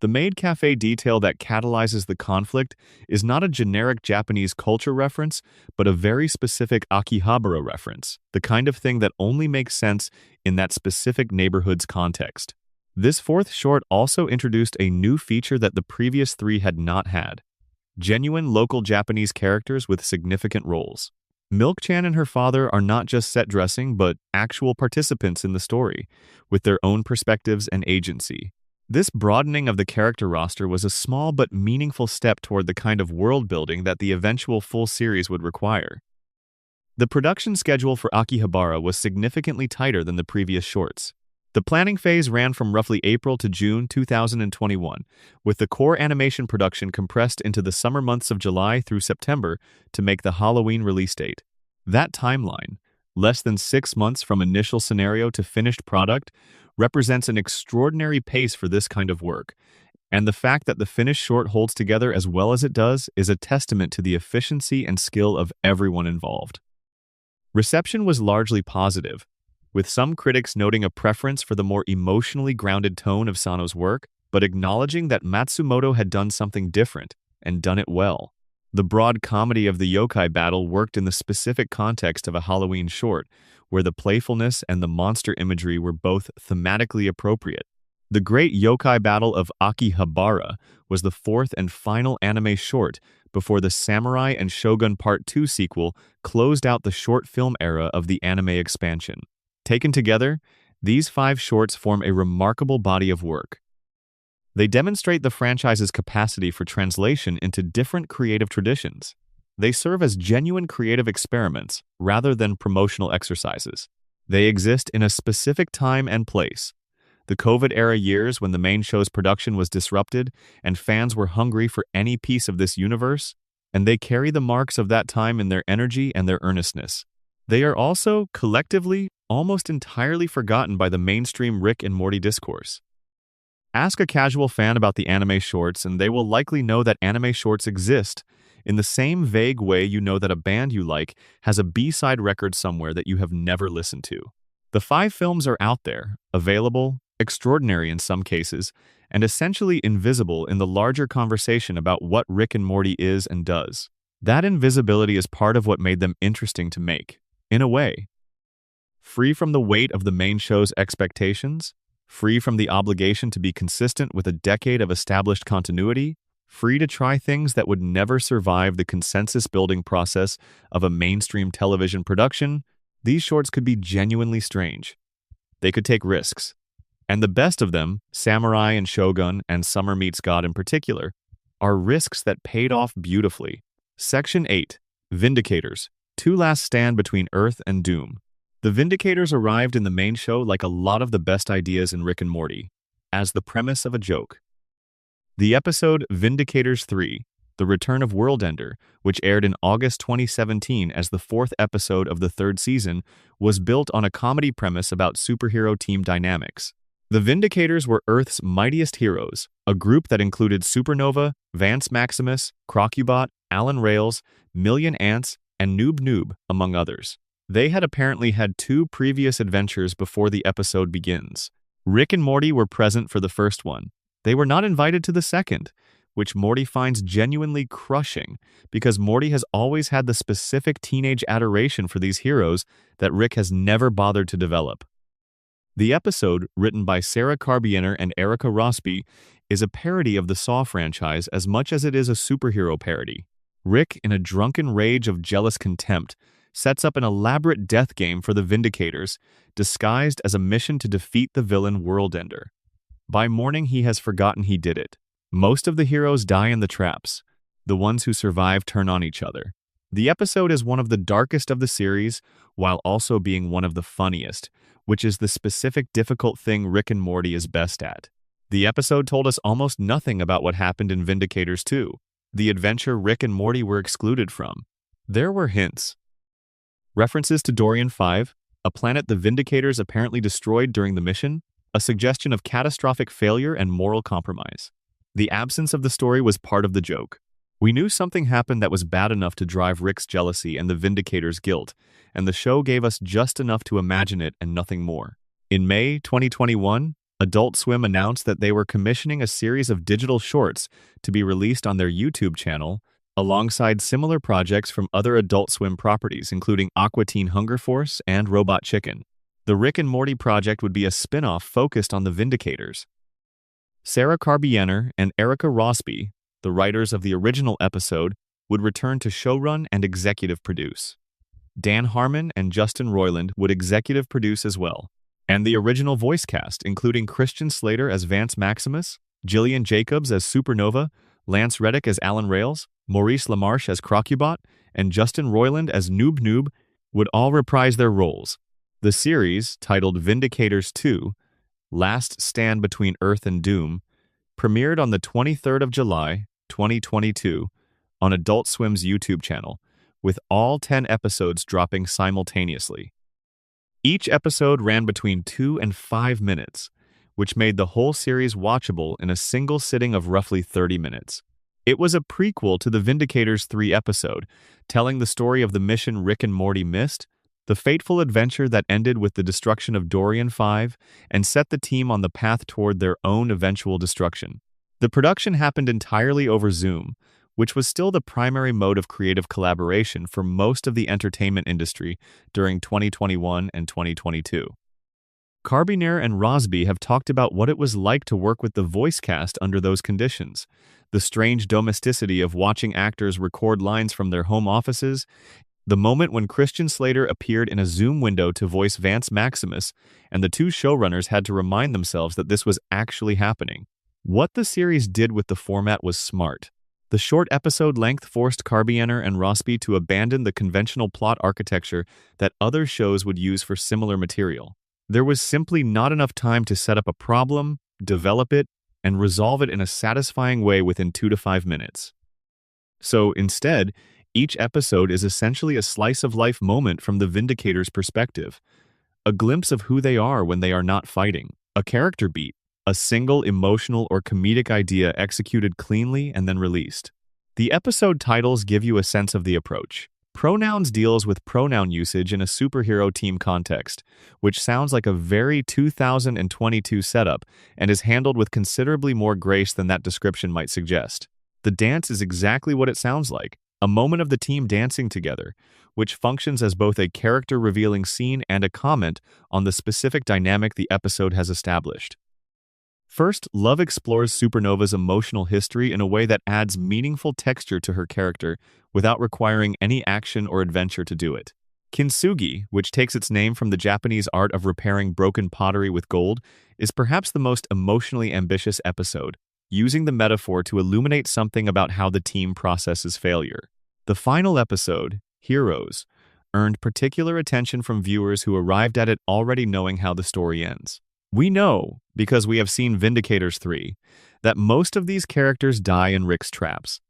The maid cafe detail that catalyzes the conflict is not a generic Japanese culture reference, but a very specific Akihabara reference, the kind of thing that only makes sense in that specific neighborhood's context. This fourth short also introduced a new feature that the previous three had not had: genuine local Japanese characters with significant roles. Milk-chan and her father are not just set dressing, but actual participants in the story, with their own perspectives and agency. This broadening of the character roster was a small but meaningful step toward the kind of world building that the eventual full series would require. The production schedule for Akihabara was significantly tighter than the previous shorts. The planning phase ran from roughly April to June 2021, with the core animation production compressed into the summer months of July through September to make the Halloween release date. That timeline, less than 6 months from initial scenario to finished product, represents an extraordinary pace for this kind of work, and the fact that the finished short holds together as well as it does is a testament to the efficiency and skill of everyone involved. Reception was largely positive, with some critics noting a preference for the more emotionally grounded tone of Sano's work, but acknowledging that Matsumoto had done something different, and done it well. The broad comedy of the yokai battle worked in the specific context of a Halloween short, where the playfulness and the monster imagery were both thematically appropriate. The great yokai battle of Akihabara was the fourth and final anime short before the Samurai and Shogun Part 2 sequel closed out the short film era of the anime expansion. Taken together, these 5 shorts form a remarkable body of work. They demonstrate the franchise's capacity for translation into different creative traditions. They serve as genuine creative experiments rather than promotional exercises. They exist in a specific time and place: the COVID-era years when the main show's production was disrupted and fans were hungry for any piece of this universe, and they carry the marks of that time in their energy and their earnestness. They are also, collectively, almost entirely forgotten by the mainstream Rick and Morty discourse. Ask a casual fan about the anime shorts and they will likely know that anime shorts exist, in the same vague way you know that a band you like has a B-side record somewhere that you have never listened to. The 5 films are out there, available, extraordinary in some cases, and essentially invisible in the larger conversation about what Rick and Morty is and does. That invisibility is part of what made them interesting to make, in a way. Free from the weight of the main show's expectations, free from the obligation to be consistent with a decade of established continuity, free to try things that would never survive the consensus-building process of a mainstream television production, these shorts could be genuinely strange. They could take risks. And the best of them, Samurai and Shogun and Summer Meets God in particular, are risks that paid off beautifully. Section 8. Vindicators. 2 last stand between Earth and Doom. The Vindicators arrived in the main show like a lot of the best ideas in Rick and Morty, as the premise of a joke. The episode Vindicators 3, The Return of Worldender, which aired in August 2017 as the 4th episode of the 3rd season, was built on a comedy premise about superhero team dynamics. The Vindicators were Earth's mightiest heroes, a group that included Supernova, Vance Maximus, Crocubot, Alan Rails, Million Ants, and Noob Noob, among others. They had apparently had 2 previous adventures before the episode begins. Rick and Morty were present for the first one. They were not invited to the second, which Morty finds genuinely crushing because Morty has always had the specific teenage adoration for these heroes that Rick has never bothered to develop. The episode, written by Sarah Carbiener and Erica Rossby, is a parody of the Saw franchise as much as it is a superhero parody. Rick, in a drunken rage of jealous contempt, sets up an elaborate death game for the Vindicators, disguised as a mission to defeat the villain Worldender. By morning, he has forgotten he did it. Most of the heroes die in the traps. The ones who survive turn on each other. The episode is one of the darkest of the series, while also being one of the funniest, which is the specific difficult thing Rick and Morty is best at. The episode told us almost nothing about what happened in Vindicators 2, the adventure Rick and Morty were excluded from. There were hints. References to Dorian 5, a planet the Vindicators apparently destroyed during the mission, a suggestion of catastrophic failure and moral compromise. The absence of the story was part of the joke. We knew something happened that was bad enough to drive Rick's jealousy and the Vindicators' guilt, and the show gave us just enough to imagine it and nothing more. In May 2021, Adult Swim announced that they were commissioning a series of digital shorts to be released on their YouTube channel, alongside similar projects from other Adult Swim properties, including Aqua Teen Hunger Force and Robot Chicken. The Rick and Morty project would be a spin-off focused on the Vindicators. Sarah Carbianer and Erica Rosby, the writers of the original episode, would return to showrun and executive produce. Dan Harmon and Justin Roiland would executive produce as well. And the original voice cast, including Christian Slater as Vance Maximus, Jillian Jacobs as Supernova, Lance Reddick as Alan Rails, Maurice LaMarche as Crocubot, and Justin Roiland as Noob Noob, would all reprise their roles. The series, titled Vindicators 2, Last Stand Between Earth and Doom, premiered on the 23rd of July, 2022, on Adult Swim's YouTube channel, with all 10 episodes dropping simultaneously. Each episode ran between 2 and 5 minutes, which made the whole series watchable in a single sitting of roughly 30 minutes. It was a prequel to the Vindicators 3 episode, telling the story of the mission Rick and Morty missed, the fateful adventure that ended with the destruction of Dorian 5, and set the team on the path toward their own eventual destruction. The production happened entirely over Zoom, which was still the primary mode of creative collaboration for most of the entertainment industry during 2021 and 2022. Carbineer and Rosby have talked about what it was like to work with the voice cast under those conditions, the strange domesticity of watching actors record lines from their home offices, the moment when Christian Slater appeared in a Zoom window to voice Vance Maximus, and the two showrunners had to remind themselves that this was actually happening. What the series did with the format was smart. The short episode length forced Carbianer and Rosby to abandon the conventional plot architecture that other shows would use for similar material. There was simply not enough time to set up a problem, develop it, and resolve it in a satisfying way within 2 to 5 minutes. So instead, each episode is essentially a slice-of-life moment from the Vindicators' perspective, a glimpse of who they are when they are not fighting, a character beat, a single emotional or comedic idea executed cleanly and then released. The episode titles give you a sense of the approach. Pronouns deals with pronoun usage in a superhero team context, which sounds like a very 2022 setup and is handled with considerably more grace than that description might suggest. The dance is exactly what it sounds like, a moment of the team dancing together, which functions as both a character-revealing scene and a comment on the specific dynamic the episode has established. First, Love explores Supernova's emotional history in a way that adds meaningful texture to her character without requiring any action or adventure to do it. Kintsugi, which takes its name from the Japanese art of repairing broken pottery with gold, is perhaps the most emotionally ambitious episode, using the metaphor to illuminate something about how the team processes failure. The final episode, Heroes, earned particular attention from viewers who arrived at it already knowing how the story ends. We know, because we have seen Vindicators 3, that most of these characters die in Rick's traps.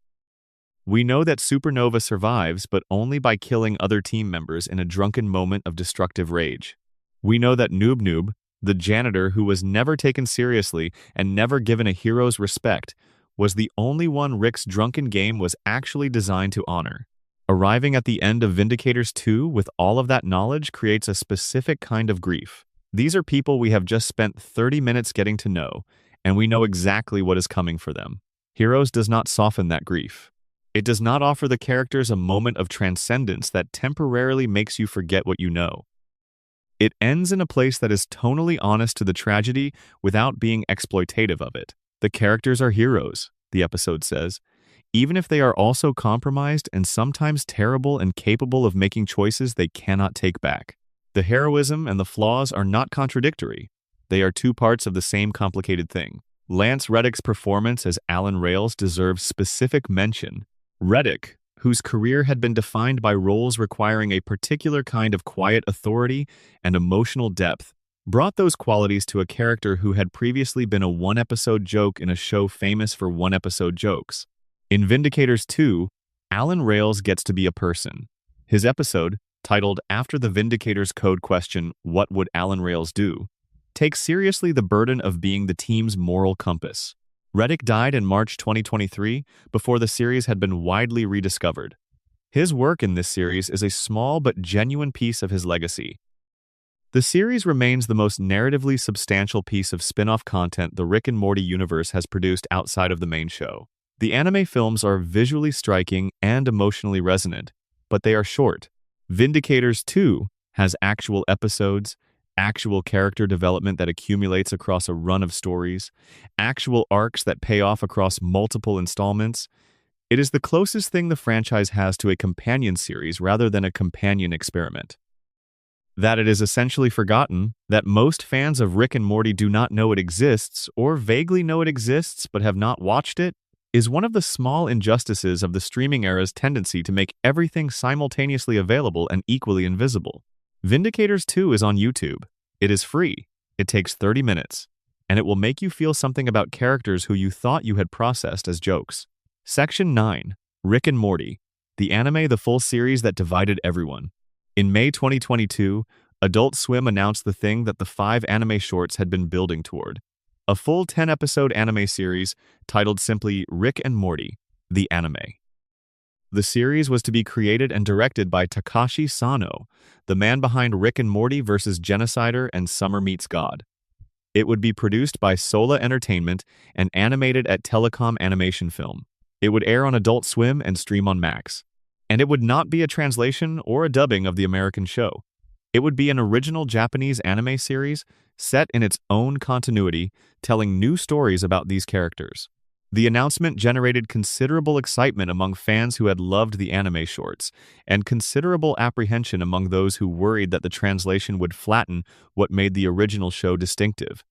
We know that Supernova survives, but only by killing other team members in a drunken moment of destructive rage. We know that Noob Noob, the janitor who was never taken seriously and never given a hero's respect, was the only one Rick's drunken game was actually designed to honor. Arriving at the end of Vindicators 2 with all of that knowledge creates a specific kind of grief. These are people we have just spent 30 minutes getting to know, and we know exactly what is coming for them. Heroes does not soften that grief. It does not offer the characters a moment of transcendence that temporarily makes you forget what you know. It ends in a place that is tonally honest to the tragedy without being exploitative of it. The characters are heroes, the episode says, even if they are also compromised and sometimes terrible and capable of making choices they cannot take back. The heroism and the flaws are not contradictory. They are two parts of the same complicated thing. Lance Reddick's performance as Alan Rails deserves specific mention. Reddick, whose career had been defined by roles requiring a particular kind of quiet authority and emotional depth, brought those qualities to a character who had previously been a one-episode joke in a show famous for one-episode jokes. In Vindicators 2, Alan Rails gets to be a person. His episode, titled After the Vindicators Code question, What Would Alan Rails Do?, takes seriously the burden of being the team's moral compass. Reddick died in March 2023 before the series had been widely rediscovered. His work in this series is a small but genuine piece of his legacy. The series remains the most narratively substantial piece of spin-off content the Rick and Morty universe has produced outside of the main show. The anime films are visually striking and emotionally resonant, but they are short. Vindicators 2 has actual episodes, actual character development that accumulates across a run of stories, actual arcs that pay off across multiple installments. It is the closest thing the franchise has to a companion series rather than a companion experiment. That it is essentially forgotten, that most fans of Rick and Morty do not know it exists or vaguely know it exists but have not watched it, is one of the small injustices of the streaming era's tendency to make everything simultaneously available and equally invisible. Vindicators 2 is on YouTube. It is free. It takes 30 minutes, and it will make you feel something about characters who you thought you had processed as jokes. Section 9. Rick and Morty, the anime, the full series that divided everyone. In May 2022, Adult Swim announced the thing that the 5 anime shorts had been building toward. A full 10-episode anime series titled simply Rick and Morty, the anime. The series was to be created and directed by Takashi Sano, the man behind Rick and Morty vs. Genocider and Summer Meets God. It would be produced by Sola Entertainment and animated at Telecom Animation Film. It would air on Adult Swim and stream on Max. And it would not be a translation or a dubbing of the American show. It would be an original Japanese anime series set in its own continuity, telling new stories about these characters. The announcement generated considerable excitement among fans who had loved the anime shorts, and considerable apprehension among those who worried that the translation would flatten what made the original show distinctive.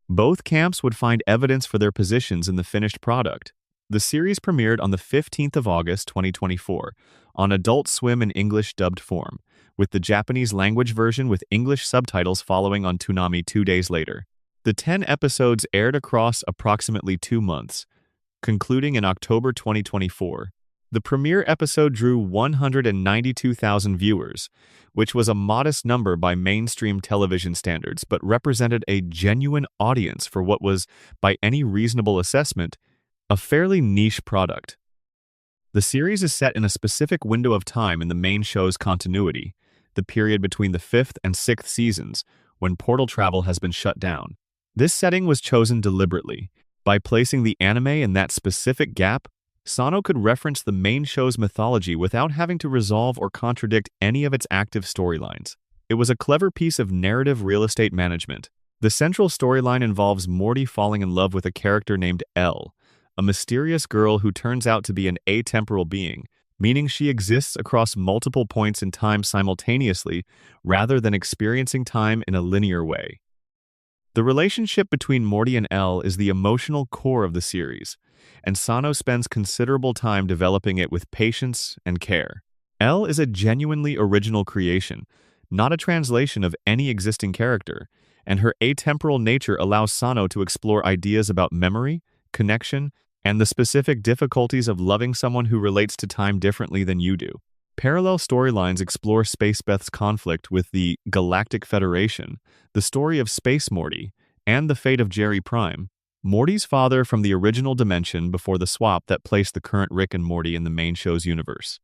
Both camps would find evidence for their positions in the finished product. The series premiered on the 15th of August 2024 on Adult Swim in English dubbed form, with the Japanese language version with English subtitles following on Toonami 2 days later. The 10 episodes aired across approximately 2 months, concluding in October 2024. The premiere episode drew 192,000 viewers, which was a modest number by mainstream television standards, but represented a genuine audience for what was, by any reasonable assessment, a fairly niche product. The series is set in a specific window of time in the main show's continuity, the period between the 5th and 6th seasons, when portal travel has been shut down. This setting was chosen deliberately. By placing the anime in that specific gap, Sano could reference the main show's mythology without having to resolve or contradict any of its active storylines. It was a clever piece of narrative real estate management. The central storyline involves Morty falling in love with a character named Elle, a mysterious girl who turns out to be an atemporal being, meaning she exists across multiple points in time simultaneously rather than experiencing time in a linear way. The relationship between Morty and Elle is the emotional core of the series, and Sano spends considerable time developing it with patience and care. Elle is a genuinely original creation, not a translation of any existing character, and her atemporal nature allows Sano to explore ideas about memory, connection, and the specific difficulties of loving someone who relates to time differently than you do. Parallel storylines explore Spacebeth's conflict with the Galactic Federation, the story of Space Morty, and the fate of Jerry Prime, Morty's father from the original dimension before the swap that placed the current Rick and Morty in the main show's universe.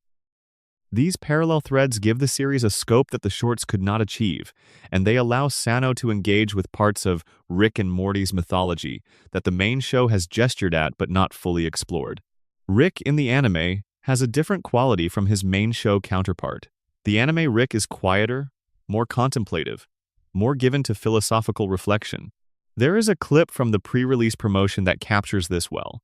These parallel threads give the series a scope that the shorts could not achieve, and they allow Sano to engage with parts of Rick and Morty's mythology that the main show has gestured at but not fully explored. Rick in the anime has a different quality from his main show counterpart. The anime Rick is quieter, more contemplative, more given to philosophical reflection. There is a clip from the pre-release promotion that captures this well.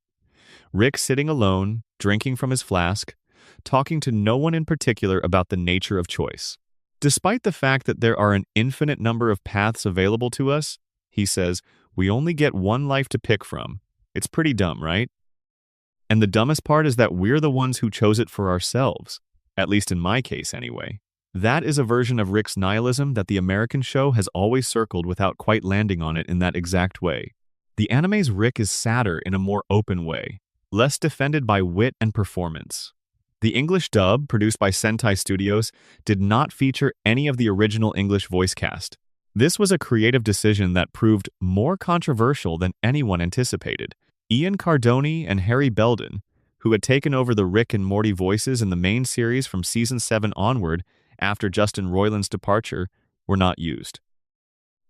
Rick sitting alone, drinking from his flask, talking to no one in particular about the nature of choice. Despite the fact that there are an infinite number of paths available to us, he says, we only get one life to pick from. It's pretty dumb, right? And the dumbest part is that we're the ones who chose it for ourselves, at least in my case anyway. That is a version of Rick's nihilism that the American show has always circled without quite landing on it in that exact way. The anime's Rick is sadder in a more open way, less defended by wit and performance. The English dub, produced by Sentai Studios, did not feature any of the original English voice cast. This was a creative decision that proved more controversial than anyone anticipated. Ian Cardoni and Harry Belden, who had taken over the Rick and Morty voices in the main series from Season 7 onward after Justin Roiland's departure, were not used.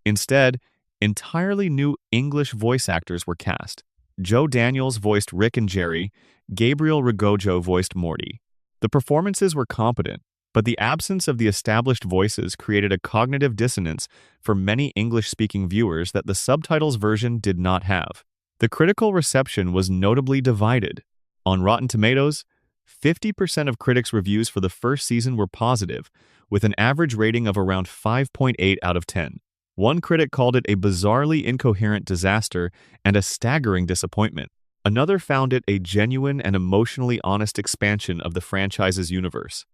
Instead, entirely new English voice actors were cast. Joe Daniels voiced Rick and Jerry, Gabriel Rigojo voiced Morty. The performances were competent, but the absence of the established voices created a cognitive dissonance for many English-speaking viewers that the subtitles version did not have. The critical reception was notably divided. On Rotten Tomatoes, 50% of critics' reviews for the first season were positive, with an average rating of around 5.8 out of 10. One critic called it a bizarrely incoherent disaster and a staggering disappointment. Another found it a genuine and emotionally honest expansion of the franchise's universe.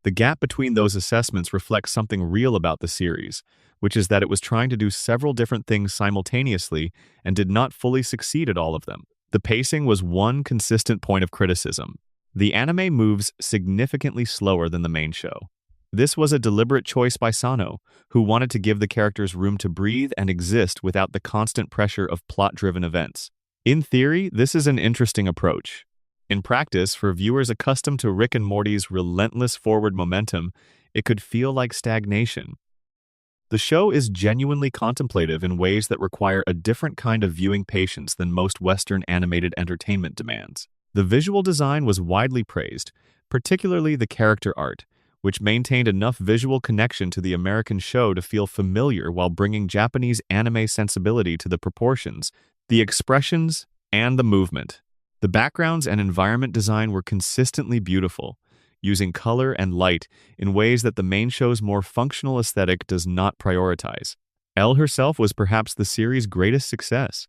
The gap between those assessments reflects something real about the series, which is that it was trying to do several different things simultaneously and did not fully succeed at all of them. The pacing was one consistent point of criticism. The anime moves significantly slower than the main show. This was a deliberate choice by Sano, who wanted to give the characters room to breathe and exist without the constant pressure of plot-driven events. In theory, this is an interesting approach. In practice, for viewers accustomed to Rick and Morty's relentless forward momentum, it could feel like stagnation. The show is genuinely contemplative in ways that require a different kind of viewing patience than most Western animated entertainment demands. The visual design was widely praised, particularly the character art, which maintained enough visual connection to the American show to feel familiar while bringing Japanese anime sensibility to the proportions, the expressions, and the movement. The backgrounds and environment design were consistently beautiful, using color and light in ways that the main show's more functional aesthetic does not prioritize. Elle herself was perhaps the series' greatest success.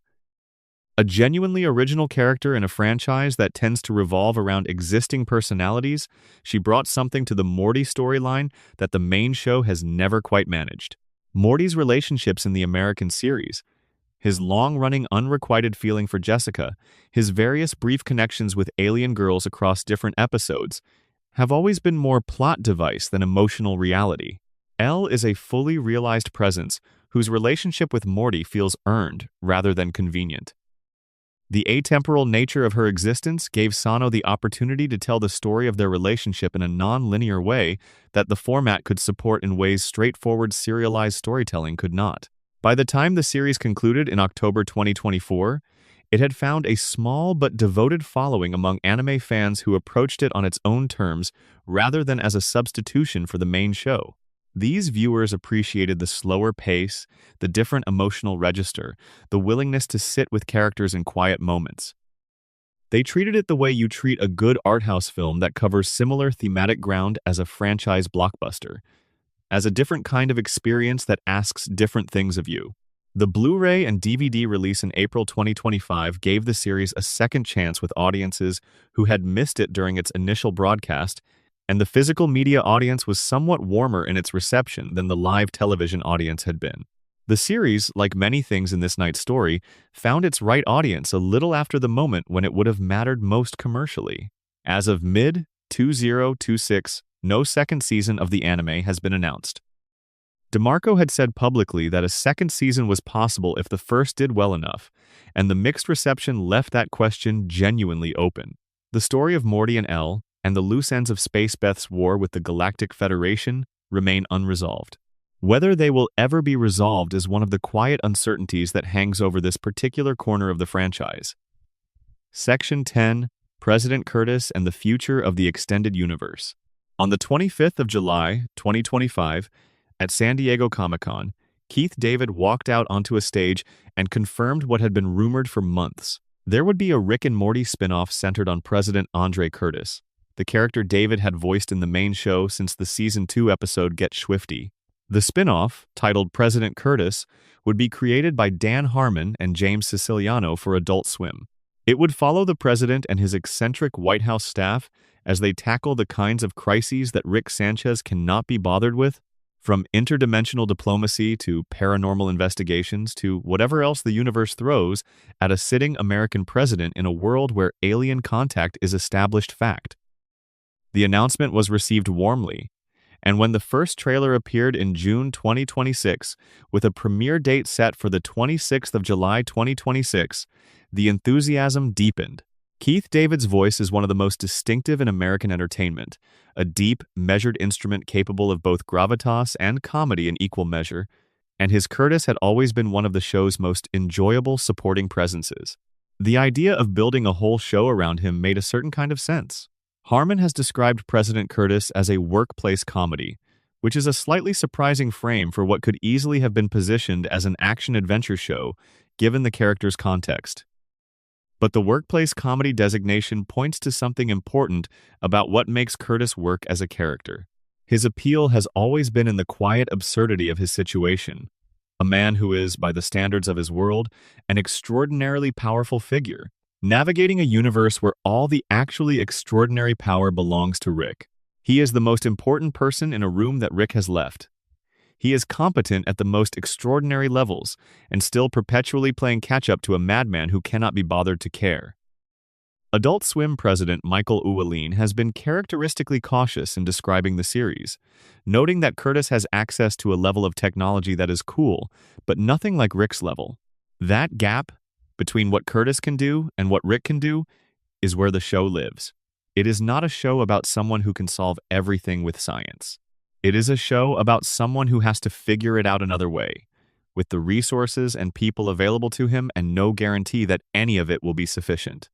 A genuinely original character in a franchise that tends to revolve around existing personalities, she brought something to the Morty storyline that the main show has never quite managed. Morty's relationships in the American series, his long-running unrequited feeling for Jessica, his various brief connections with alien girls across different episodes, have always been more plot device than emotional reality. Elle is a fully realized presence whose relationship with Morty feels earned rather than convenient. The atemporal nature of her existence gave Sano the opportunity to tell the story of their relationship in a non-linear way that the format could support in ways straightforward serialized storytelling could not. By the time the series concluded in October 2024, it had found a small but devoted following among anime fans who approached it on its own terms rather than as a substitution for the main show. These viewers appreciated the slower pace, the different emotional register, the willingness to sit with characters in quiet moments. They treated it the way you treat a good art house film that covers similar thematic ground as a franchise blockbuster, as a different kind of experience that asks different things of you. The Blu-ray and DVD release in April 2025 gave the series a second chance with audiences who had missed it during its initial broadcast, and the physical media audience was somewhat warmer in its reception than the live television audience had been. The series, like many things in this night's story, found its right audience a little after the moment when it would have mattered most commercially. As of mid-2026, no second season of the anime has been announced. DeMarco had said publicly that a second season was possible if the first did well enough, and the mixed reception left that question genuinely open. The story of Morty and Elle, and the loose ends of Space Beth's war with the Galactic Federation, remain unresolved. Whether they will ever be resolved is one of the quiet uncertainties that hangs over this particular corner of the franchise. Section 10, President Curtis and the Future of the Extended Universe. On the 25th of July, 2025, at San Diego Comic-Con, Keith David walked out onto a stage and confirmed what had been rumored for months. There would be a Rick and Morty spinoff centered on President Andre Curtis, the character David had voiced in the main show since the Season 2 episode Get Swifty. The spinoff, titled President Curtis, would be created by Dan Harmon and James Siciliano for Adult Swim. It would follow the president and his eccentric White House staff as they tackle the kinds of crises that Rick Sanchez cannot be bothered with, from interdimensional diplomacy to paranormal investigations to whatever else the universe throws at a sitting American president in a world where alien contact is established fact. The announcement was received warmly, and when the first trailer appeared in June 2026, with a premiere date set for the 26th of July 2026, the enthusiasm deepened. Keith David's voice is one of the most distinctive in American entertainment, a deep, measured instrument capable of both gravitas and comedy in equal measure, and his Curtis had always been one of the show's most enjoyable supporting presences. The idea of building a whole show around him made a certain kind of sense. Harmon has described President Curtis as a workplace comedy, which is a slightly surprising frame for what could easily have been positioned as an action-adventure show, given the character's context. But the workplace comedy designation points to something important about what makes Curtis work as a character. His appeal has always been in the quiet absurdity of his situation. A man who is, by the standards of his world, an extraordinarily powerful figure, navigating a universe where all the actually extraordinary power belongs to Rick. He is the most important person in a room that Rick has left. He is competent at the most extraordinary levels, and still perpetually playing catch-up to a madman who cannot be bothered to care. Adult Swim president Michael Uwalin has been characteristically cautious in describing the series, noting that Curtis has access to a level of technology that is cool, but nothing like Rick's level. That gap between what Curtis can do and what Rick can do is where the show lives. It is not a show about someone who can solve everything with science. It is a show about someone who has to figure it out another way, with the resources and people available to him and no guarantee that any of it will be sufficient.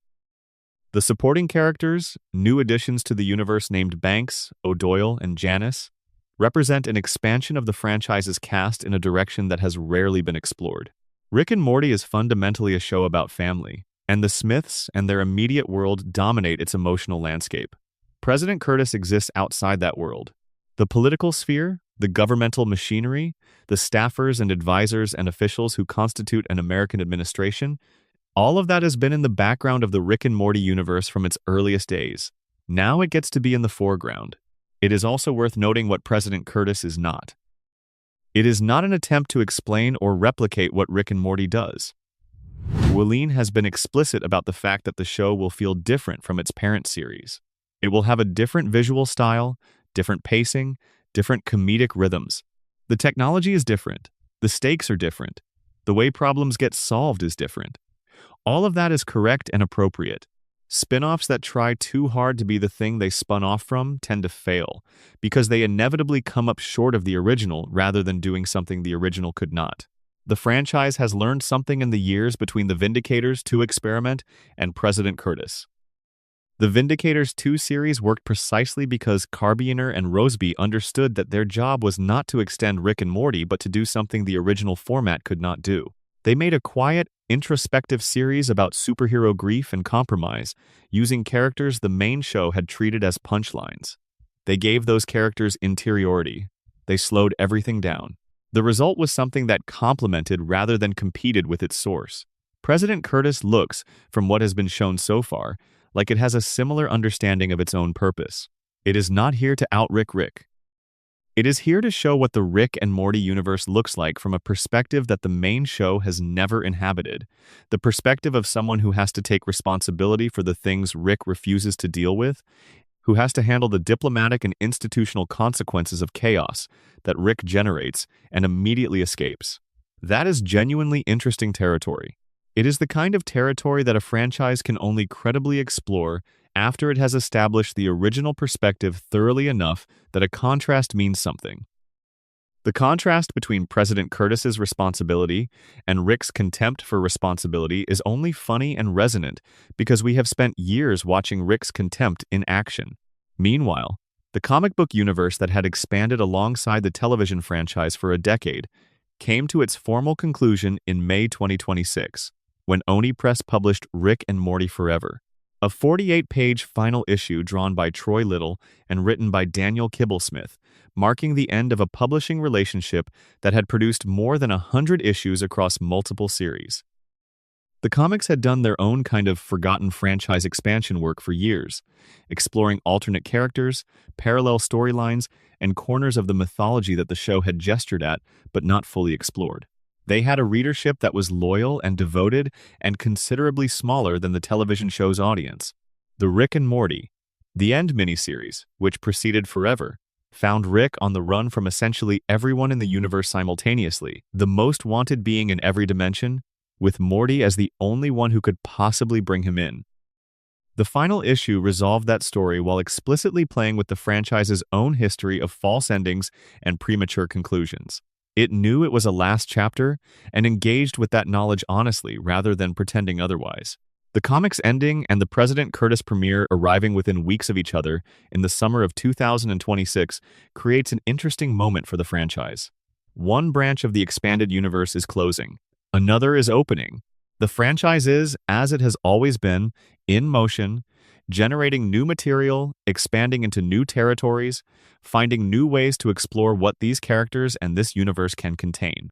The supporting characters, new additions to the universe named Banks, O'Doyle, and Janice, represent an expansion of the franchise's cast in a direction that has rarely been explored. Rick and Morty is fundamentally a show about family, and the Smiths and their immediate world dominate its emotional landscape. President Curtis exists outside that world. The political sphere, the governmental machinery, the staffers and advisors and officials who constitute an American administration, all of that has been in the background of the Rick and Morty universe from its earliest days. Now it gets to be in the foreground. It is also worth noting what President Curtis is not. It is not an attempt to explain or replicate what Rick and Morty does. Uwalin has been explicit about the fact that the show will feel different from its parent series. It will have a different visual style, different pacing, different comedic rhythms. The technology is different. The stakes are different. The way problems get solved is different. All of that is correct and appropriate. Spin-offs that try too hard to be the thing they spun off from tend to fail, because they inevitably come up short of the original rather than doing something the original could not. The franchise has learned something in the years between the Vindicators 2 experiment and President Curtis. The Vindicators 2 series worked precisely because Carabiner and Roseby understood that their job was not to extend Rick and Morty but to do something the original format could not do. They made a quiet, introspective series about superhero grief and compromise, using characters the main show had treated as punchlines. They gave those characters interiority. They slowed everything down. The result was something that complemented rather than competed with its source. President Curtis looks, from what has been shown so far, like it has a similar understanding of its own purpose. It is not here to out-Rick Rick. It is here to show what the Rick and Morty universe looks like from a perspective that the main show has never inhabited, the perspective of someone who has to take responsibility for the things Rick refuses to deal with, who has to handle the diplomatic and institutional consequences of chaos that Rick generates and immediately escapes. That is genuinely interesting territory. It is the kind of territory that a franchise can only credibly explore after it has established the original perspective thoroughly enough that a contrast means something. The contrast between President Curtis's responsibility and Rick's contempt for responsibility is only funny and resonant because we have spent years watching Rick's contempt in action. Meanwhile, the comic book universe that had expanded alongside the television franchise for a decade came to its formal conclusion in May 2026, when Oni Press published Rick and Morty Forever, a 48-page final issue drawn by Troy Little and written by Daniel Kibblesmith, marking the end of a publishing relationship that had produced more than 100 issues across multiple series. The comics had done their own kind of forgotten franchise expansion work for years, exploring alternate characters, parallel storylines, and corners of the mythology that the show had gestured at but not fully explored. They had a readership that was loyal and devoted and considerably smaller than the television show's audience. The Rick and Morty, The End miniseries, which preceded Forever, found Rick on the run from essentially everyone in the universe simultaneously, the most wanted being in every dimension, with Morty as the only one who could possibly bring him in. The final issue resolved that story while explicitly playing with the franchise's own history of false endings and premature conclusions. It knew it was a last chapter and engaged with that knowledge honestly rather than pretending otherwise. The comic's ending and the President Curtis premiere arriving within weeks of each other in the summer of 2026 creates an interesting moment for the franchise. One branch of the expanded universe is closing. Another is opening. The franchise is, as it has always been, in motion, generating new material, expanding into new territories, finding new ways to explore what these characters and this universe can contain.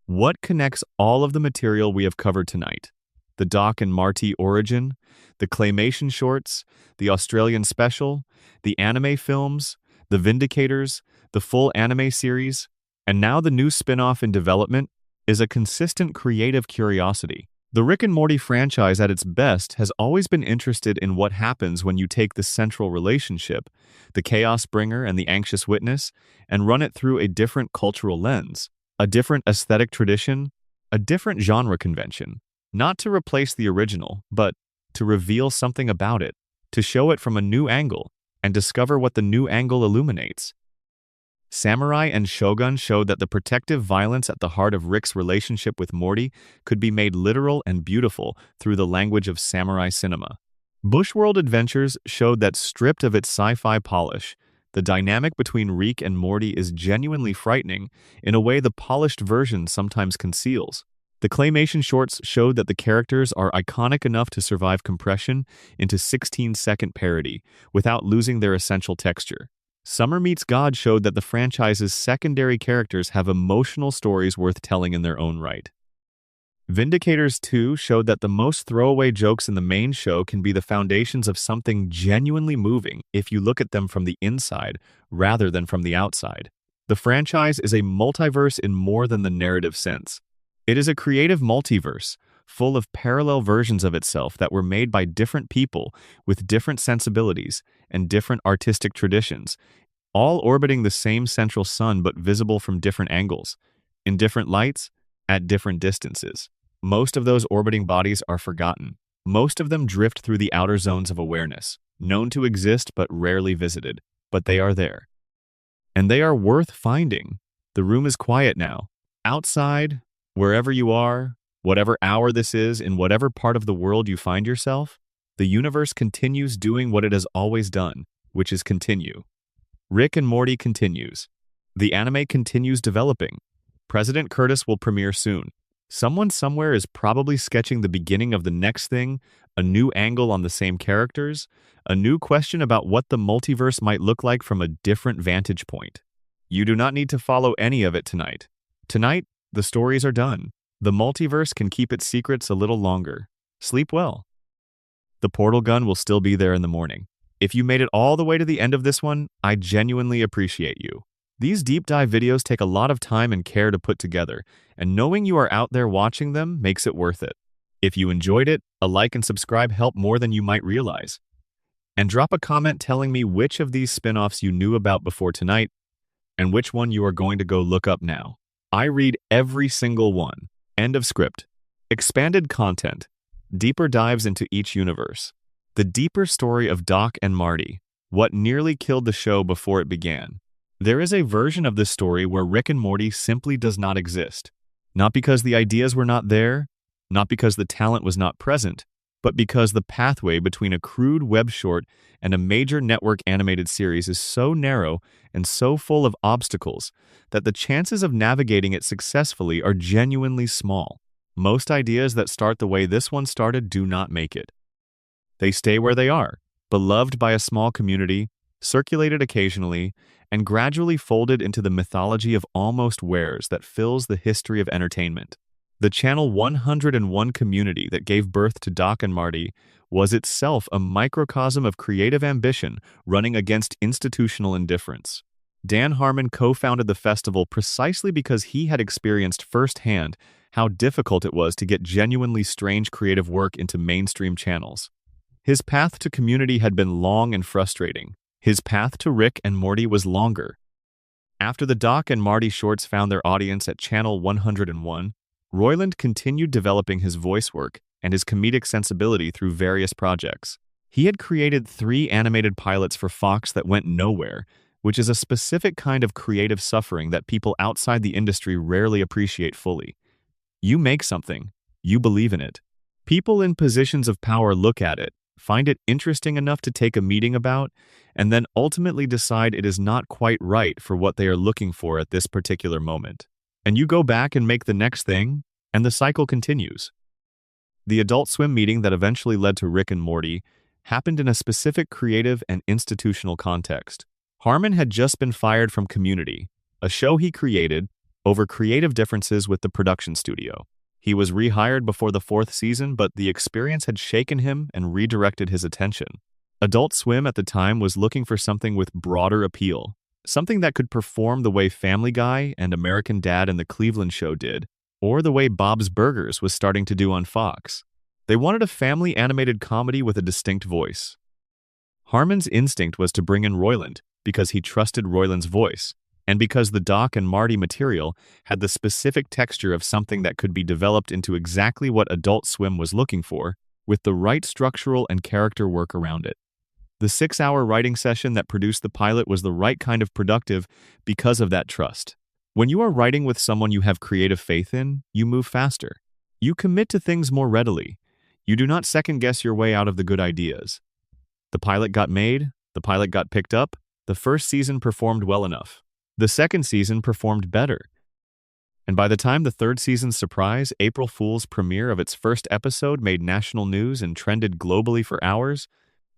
What connects all of the material we have covered tonight? The Doc and Marty origin, the claymation shorts, the Australian special, the anime films, the Vindicators, the full anime series, and now the new spin-off in development is a consistent creative curiosity. The Rick and Morty franchise at its best has always been interested in what happens when you take the central relationship, the chaos bringer and the anxious witness, and run it through a different cultural lens, a different aesthetic tradition, a different genre convention. Not to replace the original, but to reveal something about it, to show it from a new angle, and discover what the new angle illuminates. Samurai and Shogun showed that the protective violence at the heart of Rick's relationship with Morty could be made literal and beautiful through the language of samurai cinema. Bushworld Adventures showed that stripped of its sci-fi polish, the dynamic between Rick and Morty is genuinely frightening in a way the polished version sometimes conceals. The claymation shorts showed that the characters are iconic enough to survive compression into 16-second parody without losing their essential texture. Summer Meets God showed that the franchise's secondary characters have emotional stories worth telling in their own right. Vindicators 2 showed that the most throwaway jokes in the main show can be the foundations of something genuinely moving if you look at them from the inside rather than from the outside. The franchise is a multiverse in more than the narrative sense. It is a creative multiverse, full of parallel versions of itself that were made by different people with different sensibilities and different artistic traditions, all orbiting the same central sun but visible from different angles, in different lights, at different distances. Most of those orbiting bodies are forgotten. Most of them drift through the outer zones of awareness, known to exist but rarely visited, but they are there. And they are worth finding. The room is quiet now. Outside, wherever you are, whatever hour this is, in whatever part of the world you find yourself, the universe continues doing what it has always done, which is continue. Rick and Morty continues. The anime continues developing. President Curtis will premiere soon. Someone somewhere is probably sketching the beginning of the next thing, a new angle on the same characters, a new question about what the multiverse might look like from a different vantage point. You do not need to follow any of it tonight. Tonight, the stories are done. The multiverse can keep its secrets a little longer. Sleep well. The portal gun will still be there in the morning. If you made it all the way to the end of this one, I genuinely appreciate you. These deep dive videos take a lot of time and care to put together, and knowing you are out there watching them makes it worth it. If you enjoyed it, a like and subscribe help more than you might realize. And drop a comment telling me which of these spin-offs you knew about before tonight, and which one you are going to go look up now. I read every single one. End of script. Expanded content. Deeper dives into each universe. The deeper story of Doc and Marty. What nearly killed the show before it began. There is a version of this story where Rick and Morty simply does not exist. Not because the ideas were not there, not because the talent was not present, but because the pathway between a crude web short and a major network animated series is so narrow and so full of obstacles that the chances of navigating it successfully are genuinely small. Most ideas that start the way this one started do not make it. They stay where they are, beloved by a small community, circulated occasionally, and gradually folded into the mythology of almost wares that fills the history of entertainment. The Channel 101 community that gave birth to Doc and Marty was itself a microcosm of creative ambition running against institutional indifference. Dan Harmon co-founded the festival precisely because he had experienced firsthand how difficult it was to get genuinely strange creative work into mainstream channels. His path to community had been long and frustrating. His path to Rick and Morty was longer. After the Doc and Marty shorts found their audience at Channel 101, Roiland continued developing his voice work and his comedic sensibility through various projects. He had created 3 animated pilots for Fox that went nowhere, which is a specific kind of creative suffering that people outside the industry rarely appreciate fully. You make something, you believe in it. People in positions of power look at it, find it interesting enough to take a meeting about, and then ultimately decide it is not quite right for what they are looking for at this particular moment. And you go back and make the next thing, and the cycle continues. The Adult Swim meeting that eventually led to Rick and Morty happened in a specific creative and institutional context. Harmon had just been fired from Community, a show he created, over creative differences with the production studio. He was rehired before the 4th season, but the experience had shaken him and redirected his attention. Adult Swim at the time was looking for something with broader appeal, something that could perform the way Family Guy and American Dad and The Cleveland Show did, or the way Bob's Burgers was starting to do on Fox. They wanted a family animated comedy with a distinct voice. Harmon's instinct was to bring in Roiland because he trusted Roiland's voice, and because the Doc and Marty material had the specific texture of something that could be developed into exactly what Adult Swim was looking for, with the right structural and character work around it. The 6-hour writing session that produced the pilot was the right kind of productive because of that trust. When you are writing with someone you have creative faith in, you move faster. You commit to things more readily. You do not second-guess your way out of the good ideas. The pilot got made, the pilot got picked up, the first season performed well enough. The second season performed better. And by the time the third season's surprise April Fool's premiere of its first episode made national news and trended globally for hours,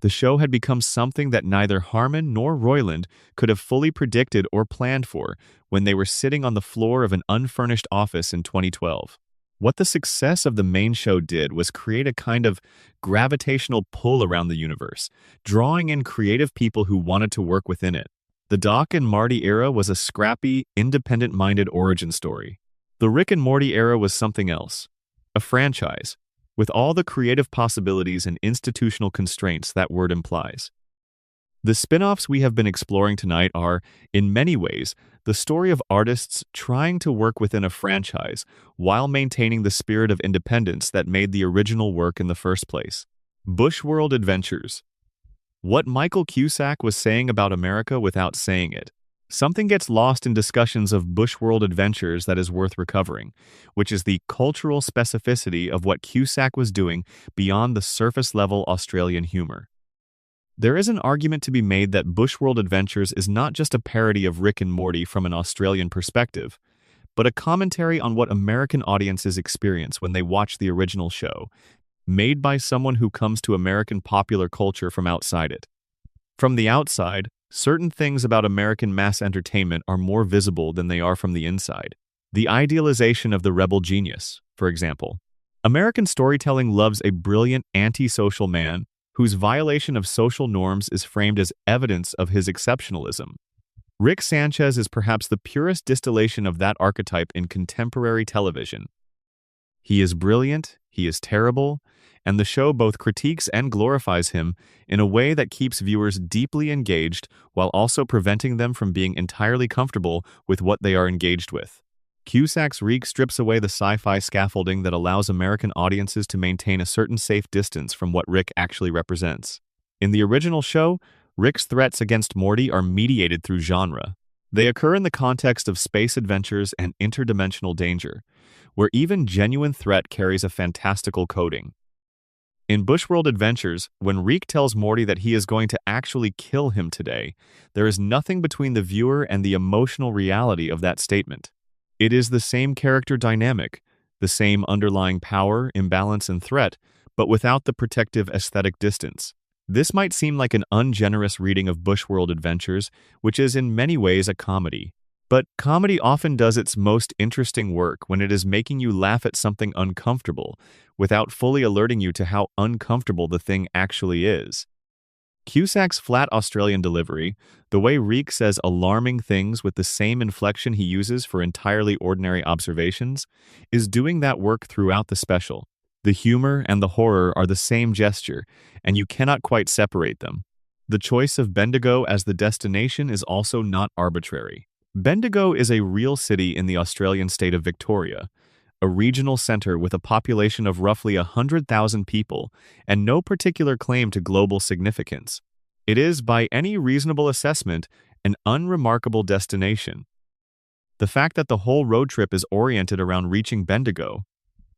the show had become something that neither Harmon nor Roiland could have fully predicted or planned for when they were sitting on the floor of an unfurnished office in 2012. What the success of the main show did was create a kind of gravitational pull around the universe, drawing in creative people who wanted to work within it. The Doc and Marty era was a scrappy, independent-minded origin story. The Rick and Morty era was something else, a franchise, with all the creative possibilities and institutional constraints that word implies. The spin-offs we have been exploring tonight are, in many ways, the story of artists trying to work within a franchise while maintaining the spirit of independence that made the original work in the first place. Bushworld Adventures. What Michael Cusack was saying about America without saying it. Something gets lost in discussions of Bushworld Adventures that is worth recovering, which is the cultural specificity of what Cusack was doing beyond the surface-level Australian humor. There is an argument to be made that Bushworld Adventures is not just a parody of Rick and Morty from an Australian perspective, but a commentary on what American audiences experience when they watch the original show, made by someone who comes to American popular culture from outside it. From the outside, certain things about American mass entertainment are more visible than they are from the inside. The idealization of the rebel genius, for example. American storytelling loves a brilliant antisocial man whose violation of social norms is framed as evidence of his exceptionalism. Rick Sanchez is perhaps the purest distillation of that archetype in contemporary television. He is brilliant, he is terrible, and the show both critiques and glorifies him in a way that keeps viewers deeply engaged while also preventing them from being entirely comfortable with what they are engaged with. Cusack's Rick strips away the sci-fi scaffolding that allows American audiences to maintain a certain safe distance from what Rick actually represents. In the original show, Rick's threats against Morty are mediated through genre. They occur in the context of space adventures and interdimensional danger, where even genuine threat carries a fantastical coding. In Bushworld Adventures, when Rick tells Morty that he is going to actually kill him today, there is nothing between the viewer and the emotional reality of that statement. It is the same character dynamic, the same underlying power, imbalance, and threat, but without the protective aesthetic distance. This might seem like an ungenerous reading of Bushworld Adventures, which is in many ways a comedy. But comedy often does its most interesting work when it is making you laugh at something uncomfortable, without fully alerting you to how uncomfortable the thing actually is. Cusack's flat Australian delivery, the way Rick says alarming things with the same inflection he uses for entirely ordinary observations, is doing that work throughout the special. The humor and the horror are the same gesture, and you cannot quite separate them. The choice of Bendigo as the destination is also not arbitrary. Bendigo is a real city in the Australian state of Victoria, a regional center with a population of roughly 100,000 people and no particular claim to global significance. It is, by any reasonable assessment, an unremarkable destination. The fact that the whole road trip is oriented around reaching Bendigo,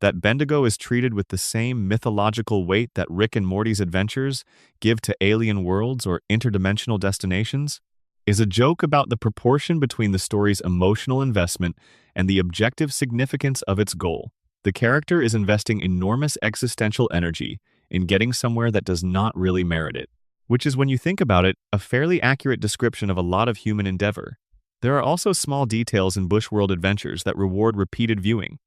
that Bendigo is treated with the same mythological weight that Rick and Morty's adventures give to alien worlds or interdimensional destinations, is a joke about the proportion between the story's emotional investment and the objective significance of its goal. The character is investing enormous existential energy in getting somewhere that does not really merit it, which is, when you think about it, a fairly accurate description of a lot of human endeavor. There are also small details in Bushworld adventures that reward repeated viewing.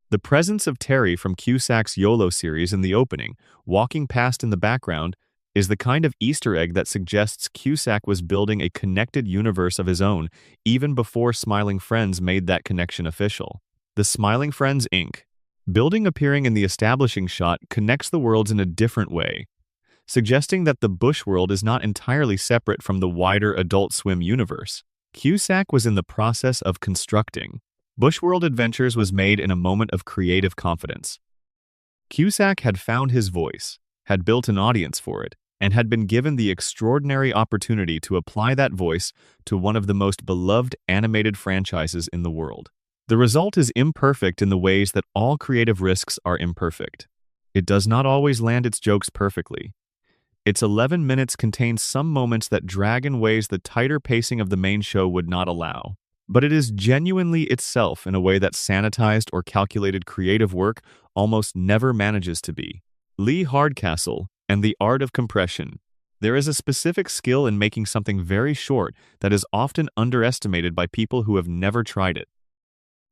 The presence of Terry from Cusack's YOLO series in the opening, walking past in the background, is the kind of Easter egg that suggests Cusack was building a connected universe of his own even before Smiling Friends made that connection official. The Smiling Friends Inc. building appearing in the establishing shot connects the worlds in a different way, suggesting that the Bushworld is not entirely separate from the wider Adult Swim universe. Cusack was in the process of constructing. Bushworld Adventures was made in a moment of creative confidence. Cusack had found his voice, had built an audience for it, and had been given the extraordinary opportunity to apply that voice to one of the most beloved animated franchises in the world. The result is imperfect in the ways that all creative risks are imperfect. It does not always land its jokes perfectly. Its 11 minutes contains some moments that drag in ways the tighter pacing of the main show would not allow. But it is genuinely itself in a way that sanitized or calculated creative work almost never manages to be. Lee Hardcastle and the art of compression. There is a specific skill in making something very short that is often underestimated by people who have never tried it.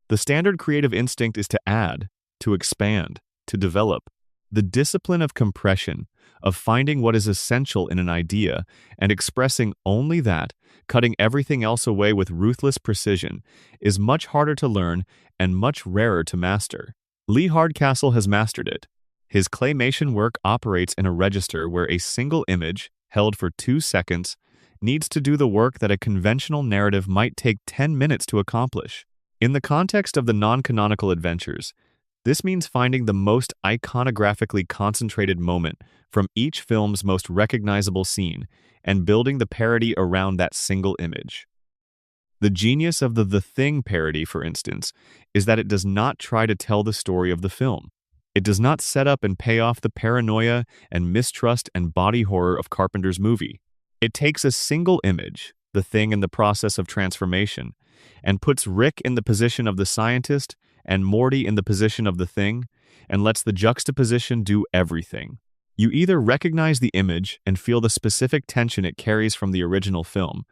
The standard creative instinct is to add, to expand, to develop. The discipline of compression, of finding what is essential in an idea and expressing only that, cutting everything else away with ruthless precision, is much harder to learn and much rarer to master. Lee Hardcastle has mastered it. His claymation work operates in a register where a single image, held for 2 seconds, needs to do the work that a conventional narrative might take 10 minutes to accomplish. In the context of the non-canonical adventures, this means finding the most iconographically concentrated moment from each film's most recognizable scene and building the parody around that single image. The genius of the Thing parody, for instance, is that it does not try to tell the story of the film. It does not set up and pay off the paranoia and mistrust and body horror of Carpenter's movie. It takes a single image, the Thing in the process of transformation, and puts Rick in the position of the scientist and Morty in the position of the Thing, and lets the juxtaposition do everything. You either recognize the image and feel the specific tension it carries from the original film,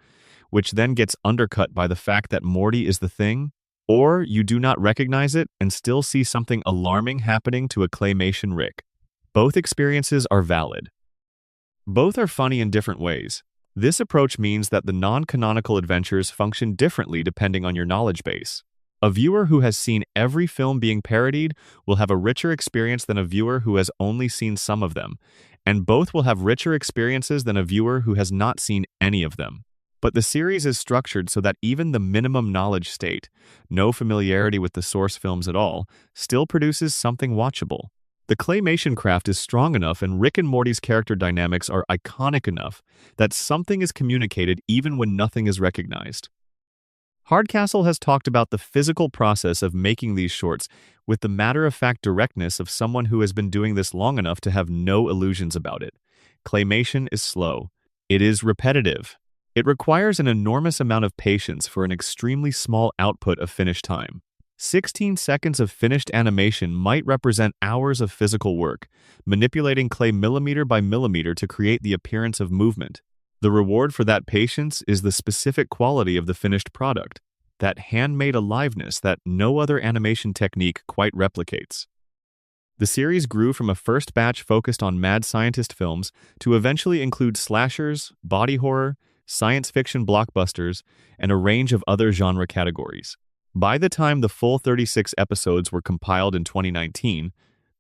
which then gets undercut by the fact that Morty is the Thing, or you do not recognize it and still see something alarming happening to a claymation Rick. Both experiences are valid. Both are funny in different ways. This approach means that the non-canonical adventures function differently depending on your knowledge base. A viewer who has seen every film being parodied will have a richer experience than a viewer who has only seen some of them, and both will have richer experiences than a viewer who has not seen any of them. But the series is structured so that even the minimum knowledge state, no familiarity with the source films at all, still produces something watchable. The claymation craft is strong enough and Rick and Morty's character dynamics are iconic enough that something is communicated even when nothing is recognized. Hardcastle has talked about the physical process of making these shorts with the matter-of-fact directness of someone who has been doing this long enough to have no illusions about it. Claymation is slow. It is repetitive. It requires an enormous amount of patience for an extremely small output of finished time. 16 seconds of finished animation might represent hours of physical work, manipulating clay millimeter by millimeter to create the appearance of movement. The reward for that patience is the specific quality of the finished product, that handmade aliveness that no other animation technique quite replicates. The series grew from a first batch focused on mad scientist films to eventually include slashers, body horror, science fiction blockbusters, and a range of other genre categories. By the time the full 36 episodes were compiled in 2019,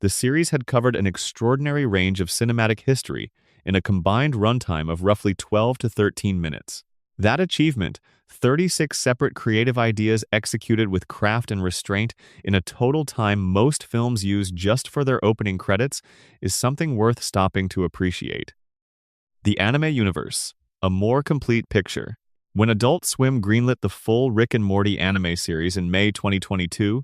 the series had covered an extraordinary range of cinematic history in a combined runtime of roughly 12 to 13 minutes. That achievement, 36 separate creative ideas executed with craft and restraint in a total time most films use just for their opening credits, is something worth stopping to appreciate. The anime universe, a more complete picture. When Adult Swim greenlit the full Rick and Morty anime series in May 2022,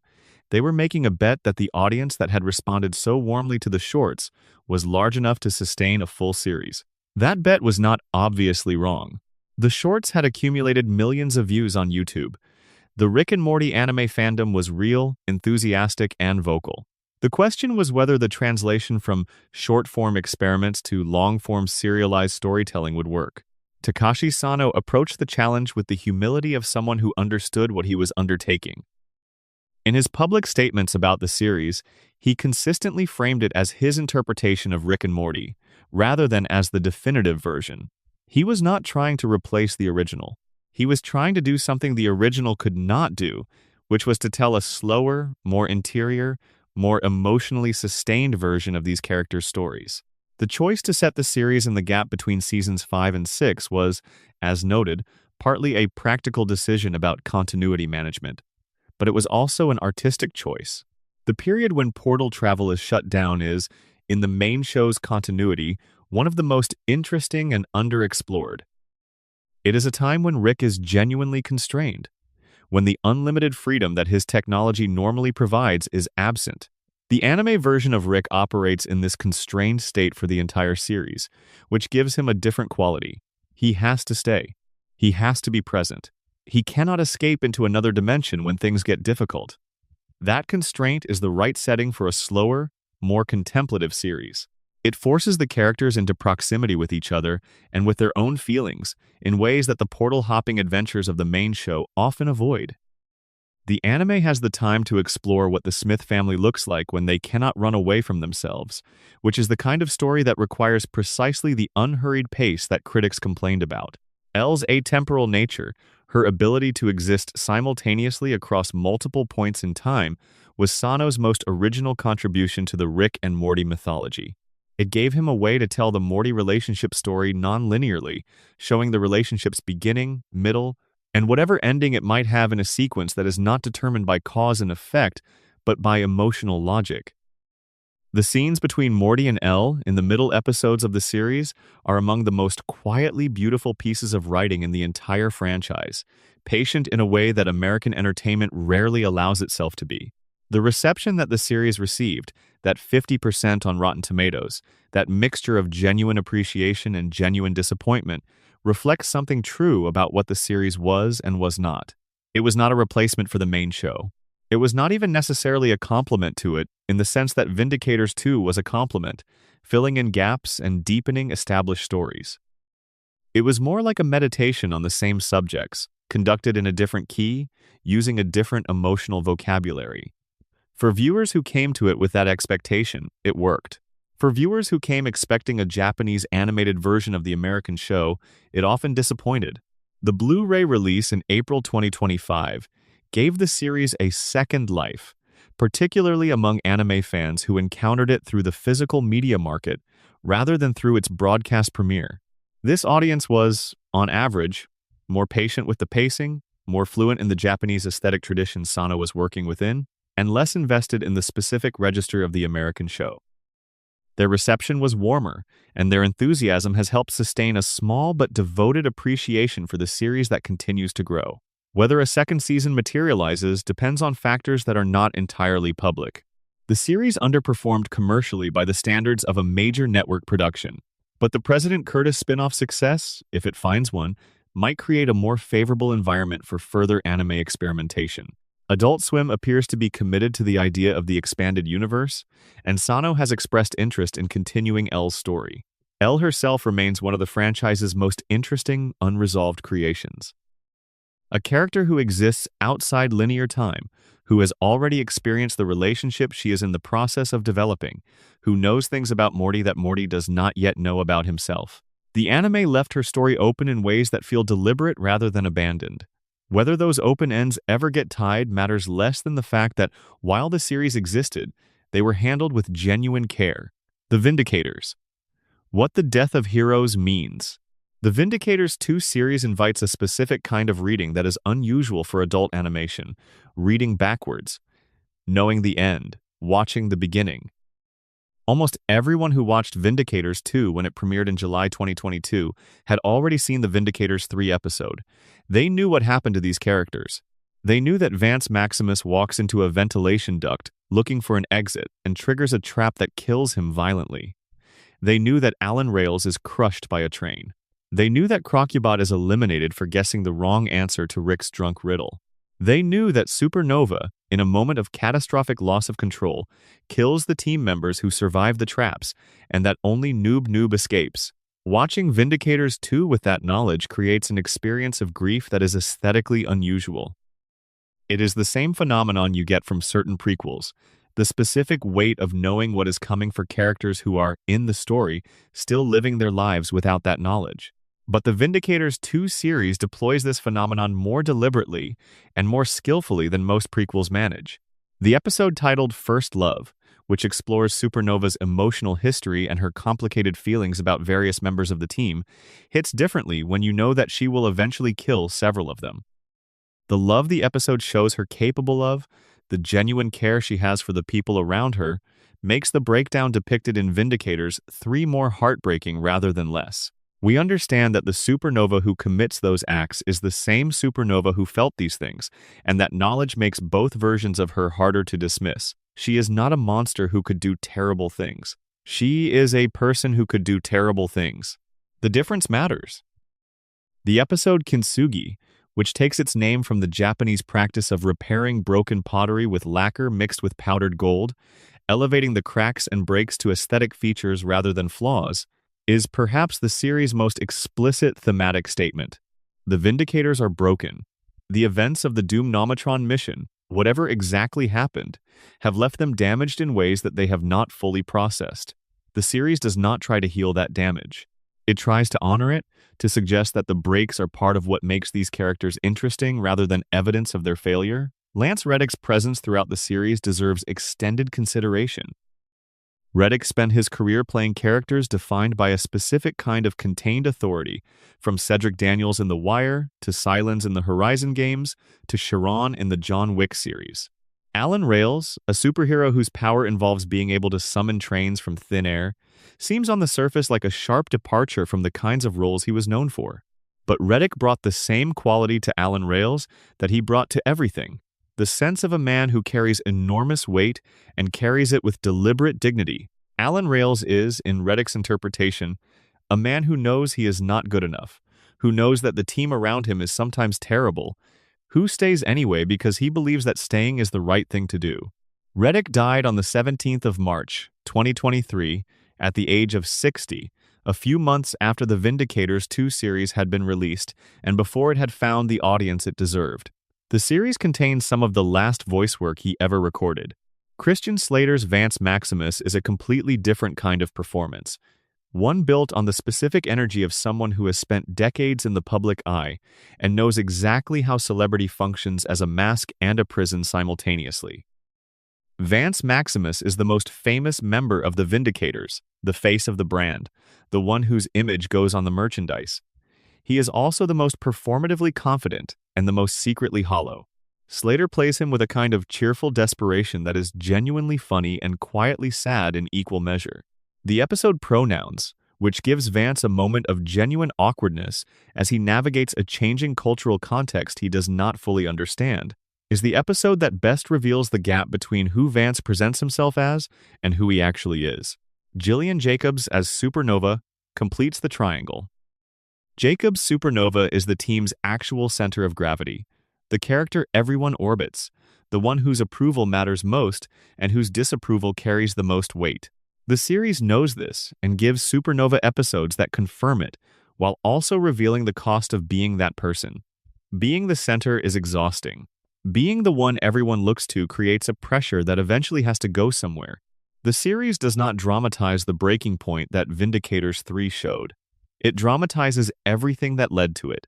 they were making a bet that the audience that had responded so warmly to the shorts was large enough to sustain a full series. That bet was not obviously wrong. The shorts had accumulated millions of views on YouTube. The Rick and Morty anime fandom was real, enthusiastic, and vocal. The question was whether the translation from short-form experiments to long-form serialized storytelling would work. Takashi Sano approached the challenge with the humility of someone who understood what he was undertaking. In his public statements about the series, he consistently framed it as his interpretation of Rick and Morty, rather than as the definitive version. He was not trying to replace the original. He was trying to do something the original could not do, which was to tell a slower, more interior, more emotionally sustained version of these characters' stories. The choice to set the series in the gap between seasons 5 and 6 was, as noted, partly a practical decision about continuity management. But it was also an artistic choice. The period when portal travel is shut down is, in the main show's continuity, one of the most interesting and underexplored. It is a time when Rick is genuinely constrained, when the unlimited freedom that his technology normally provides is absent. The anime version of Rick operates in this constrained state for the entire series, which gives him a different quality. He has to stay. He has to be present. He cannot escape into another dimension when things get difficult. That constraint is the right setting for a slower, more contemplative series. It forces the characters into proximity with each other and with their own feelings in ways that the portal-hopping adventures of the main show often avoid. The anime has the time to explore what the Smith family looks like when they cannot run away from themselves, which is the kind of story that requires precisely the unhurried pace that critics complained about. Elle's atemporal nature, her ability to exist simultaneously across multiple points in time, was Sano's most original contribution to the Rick and Morty mythology. It gave him a way to tell the Morty relationship story non-linearly, showing the relationship's beginning, middle, and whatever ending it might have in a sequence that is not determined by cause and effect, but by emotional logic. The scenes between Morty and Elle in the middle episodes of the series are among the most quietly beautiful pieces of writing in the entire franchise, patient in a way that American entertainment rarely allows itself to be. The reception that the series received, that 50% on Rotten Tomatoes, that mixture of genuine appreciation and genuine disappointment, reflects something true about what the series was and was not. It was not a replacement for the main show. It was not even necessarily a complement to it, in the sense that Vindicators 2 was a complement, filling in gaps and deepening established stories. It was more like a meditation on the same subjects, conducted in a different key, using a different emotional vocabulary. For viewers who came to it with that expectation, it worked. For viewers who came expecting a Japanese animated version of the American show, it often disappointed. The Blu-ray release in April 2025 gave the series a second life, particularly among anime fans who encountered it through the physical media market rather than through its broadcast premiere. This audience was, on average, more patient with the pacing, more fluent in the Japanese aesthetic tradition Sano was working within, and less invested in the specific register of the American show. Their reception was warmer, and their enthusiasm has helped sustain a small but devoted appreciation for the series that continues to grow. Whether a second season materializes depends on factors that are not entirely public. The series underperformed commercially by the standards of a major network production, but the President Curtis spinoff success, if it finds one, might create a more favorable environment for further anime experimentation. Adult Swim appears to be committed to the idea of the expanded universe, and Sano has expressed interest in continuing Elle's story. Elle herself remains one of the franchise's most interesting, unresolved creations. A character who exists outside linear time, who has already experienced the relationship she is in the process of developing, who knows things about Morty that Morty does not yet know about himself. The anime left her story open in ways that feel deliberate rather than abandoned. Whether those open ends ever get tied matters less than the fact that, while the series existed, they were handled with genuine care. The Vindicators. What the death of heroes means. The Vindicators 2 series invites a specific kind of reading that is unusual for adult animation, reading backwards, knowing the end, watching the beginning. Almost everyone who watched Vindicators 2 when it premiered in July 2022 had already seen the Vindicators 3 episode. They knew what happened to these characters. They knew that Vance Maximus walks into a ventilation duct looking for an exit and triggers a trap that kills him violently. They knew that Alan Rails is crushed by a train. They knew that Crocubot is eliminated for guessing the wrong answer to Rick's drunk riddle. They knew that Supernova, in a moment of catastrophic loss of control, kills the team members who survive the traps, and that only Noob escapes. Watching Vindicators 2 with that knowledge creates an experience of grief that is aesthetically unusual. It is the same phenomenon you get from certain prequels, the specific weight of knowing what is coming for characters who are, in the story, still living their lives without that knowledge. But the Vindicators 2 series deploys this phenomenon more deliberately and more skillfully than most prequels manage. The episode titled First Love, which explores Supernova's emotional history and her complicated feelings about various members of the team, hits differently when you know that she will eventually kill several of them. The love the episode shows her capable of, the genuine care she has for the people around her, makes the breakdown depicted in Vindicators 3 more heartbreaking rather than less. We understand that the Supernova who commits those acts is the same Supernova who felt these things, and that knowledge makes both versions of her harder to dismiss. She is not a monster who could do terrible things. She is a person who could do terrible things. The difference matters. The episode Kintsugi, which takes its name from the Japanese practice of repairing broken pottery with lacquer mixed with powdered gold, elevating the cracks and breaks to aesthetic features rather than flaws, is perhaps the series' most explicit thematic statement. The Vindicators are broken. The events of the Doomnometron mission, whatever exactly happened, have left them damaged in ways that they have not fully processed. The series does not try to heal that damage. It tries to honor it, to suggest that the breaks are part of what makes these characters interesting rather than evidence of their failure. Lance Reddick's presence throughout the series deserves extended consideration. Reddick spent his career playing characters defined by a specific kind of contained authority, from Cedric Daniels in The Wire, to Sylens in the Horizon games, to Chiron in the John Wick series. Alan Rails, a superhero whose power involves being able to summon trains from thin air, seems on the surface like a sharp departure from the kinds of roles he was known for. But Reddick brought the same quality to Alan Rails that he brought to everything. The sense of a man who carries enormous weight and carries it with deliberate dignity. Alan Rails is, in Reddick's interpretation, a man who knows he is not good enough, who knows that the team around him is sometimes terrible, who stays anyway because he believes that staying is the right thing to do. Reddick died on the 17th of March, 2023, at the age of 60, a few months after the Vindicators 2 series had been released and before it had found the audience it deserved. The series contains some of the last voice work he ever recorded. Christian Slater's Vance Maximus is a completely different kind of performance, one built on the specific energy of someone who has spent decades in the public eye and knows exactly how celebrity functions as a mask and a prison simultaneously. Vance Maximus is the most famous member of the Vindicators, the face of the brand, the one whose image goes on the merchandise. He is also the most performatively confident and the most secretly hollow. Slater plays him with a kind of cheerful desperation that is genuinely funny and quietly sad in equal measure. The episode Pronouns, which gives Vance a moment of genuine awkwardness as he navigates a changing cultural context he does not fully understand, is the episode that best reveals the gap between who Vance presents himself as and who he actually is. Gillian Jacobs as Supernova completes the triangle. Jacobs' Supernova is the team's actual center of gravity, the character everyone orbits, the one whose approval matters most and whose disapproval carries the most weight. The series knows this and gives Supernova episodes that confirm it, while also revealing the cost of being that person. Being the center is exhausting. Being the one everyone looks to creates a pressure that eventually has to go somewhere. The series does not dramatize the breaking point that Vindicators 3 showed. It dramatizes everything that led to it.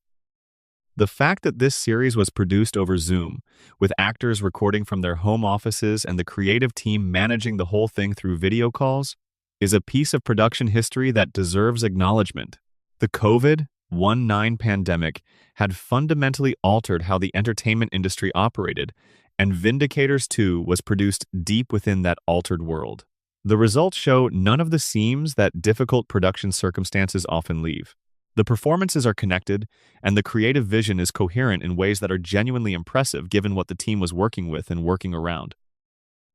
The fact that this series was produced over Zoom, with actors recording from their home offices and the creative team managing the whole thing through video calls, is a piece of production history that deserves acknowledgement. The COVID, 1-9 pandemic had fundamentally altered how the entertainment industry operated, and Vindicators 2 was produced deep within that altered world. The results show none of the seams that difficult production circumstances often leave. The performances are connected, and the creative vision is coherent in ways that are genuinely impressive given what the team was working with and working around.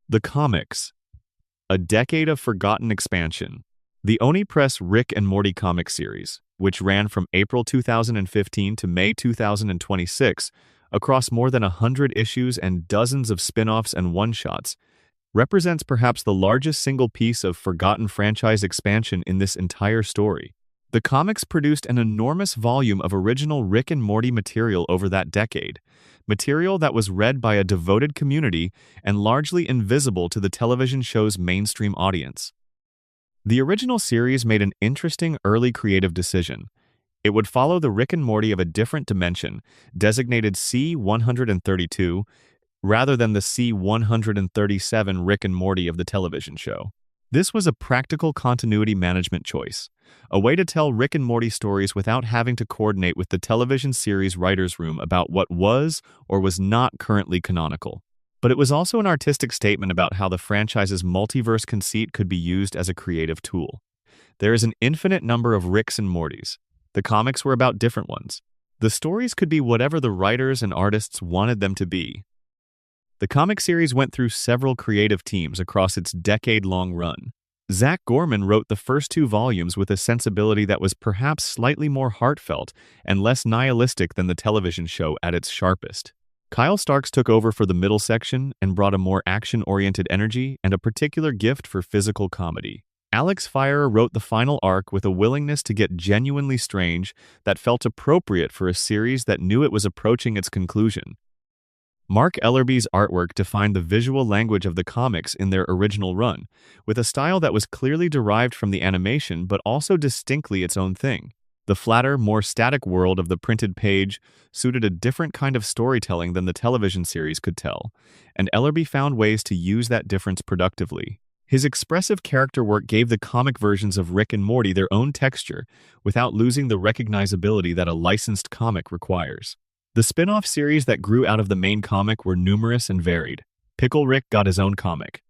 The comics. A decade of forgotten expansion. The Oni Press Rick and Morty comic series, which ran from April 2015 to May 2026 across more than 100 issues and dozens of spin-offs and one-shots, represents perhaps the largest single piece of forgotten franchise expansion in this entire story. The comics produced an enormous volume of original Rick and Morty material over that decade, material that was read by a devoted community and largely invisible to the television show's mainstream audience. The original series made an interesting early creative decision. It would follow the Rick and Morty of a different dimension, designated C-132, rather than the C-137 Rick and Morty of the television show. This was a practical continuity management choice, a way to tell Rick and Morty stories without having to coordinate with the television series writers' room about what was or was not currently canonical. But it was also an artistic statement about how the franchise's multiverse conceit could be used as a creative tool. There is an infinite number of Ricks and Mortys. The comics were about different ones. The stories could be whatever the writers and artists wanted them to be. The comic series went through several creative teams across its decade-long run. Zach Gorman wrote the first 2 volumes with a sensibility that was perhaps slightly more heartfelt and less nihilistic than the television show at its sharpest. Kyle Starks took over for the middle section and brought a more action-oriented energy and a particular gift for physical comedy. Alex Fierer wrote the final arc with a willingness to get genuinely strange that felt appropriate for a series that knew it was approaching its conclusion. Mark Ellerby's artwork defined the visual language of the comics in their original run, with a style that was clearly derived from the animation but also distinctly its own thing. The flatter, more static world of the printed page suited a different kind of storytelling than the television series could tell, and Ellerby found ways to use that difference productively. His expressive character work gave the comic versions of Rick and Morty their own texture without losing the recognizability that a licensed comic requires. The spin-off series that grew out of the main comic were numerous and varied. Pickle Rick got his own comic.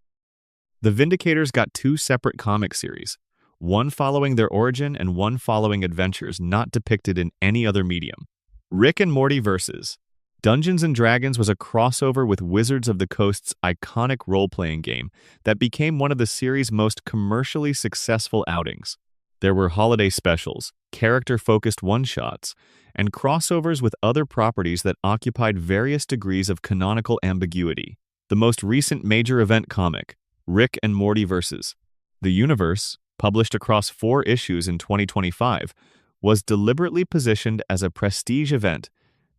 The Vindicators got 2 separate comic series, one following their origin and one following adventures not depicted in any other medium. Rick and Morty vs. Dungeons & Dragons was a crossover with Wizards of the Coast's iconic role-playing game that became one of the series' most commercially successful outings. There were holiday specials, character-focused one-shots, and crossovers with other properties that occupied various degrees of canonical ambiguity. The most recent major event comic, Rick and Morty vs. The Universe, published across 4 issues in 2025, was deliberately positioned as a prestige event,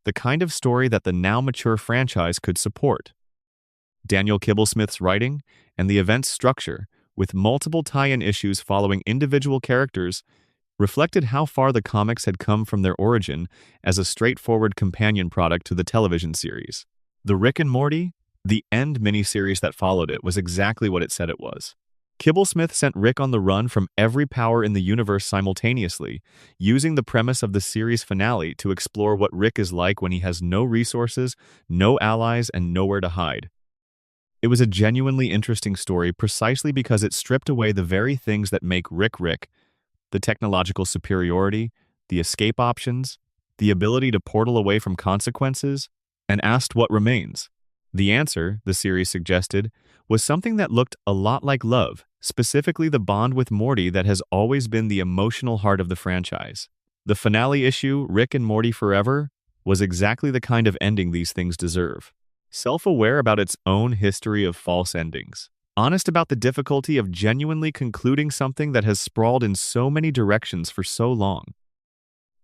the kind of story that the now-mature franchise could support. Daniel Kibblesmith's writing and the event's structure, with multiple tie-in issues following individual characters, reflected how far the comics had come from their origin as a straightforward companion product to the television series. The Rick and Morty, the End miniseries that followed it, was exactly what it said it was. Kibblesmith sent Rick on the run from every power in the universe simultaneously, using the premise of the series finale to explore what Rick is like when he has no resources, no allies, and nowhere to hide. It was a genuinely interesting story precisely because it stripped away the very things that make Rick Rick: the technological superiority, the escape options, the ability to portal away from consequences, and asked what remains. The answer, the series suggested, was something that looked a lot like love, specifically the bond with Morty that has always been the emotional heart of the franchise. The finale issue, Rick and Morty Forever, was exactly the kind of ending these things deserve. Self-aware about its own history of false endings. Honest about the difficulty of genuinely concluding something that has sprawled in so many directions for so long.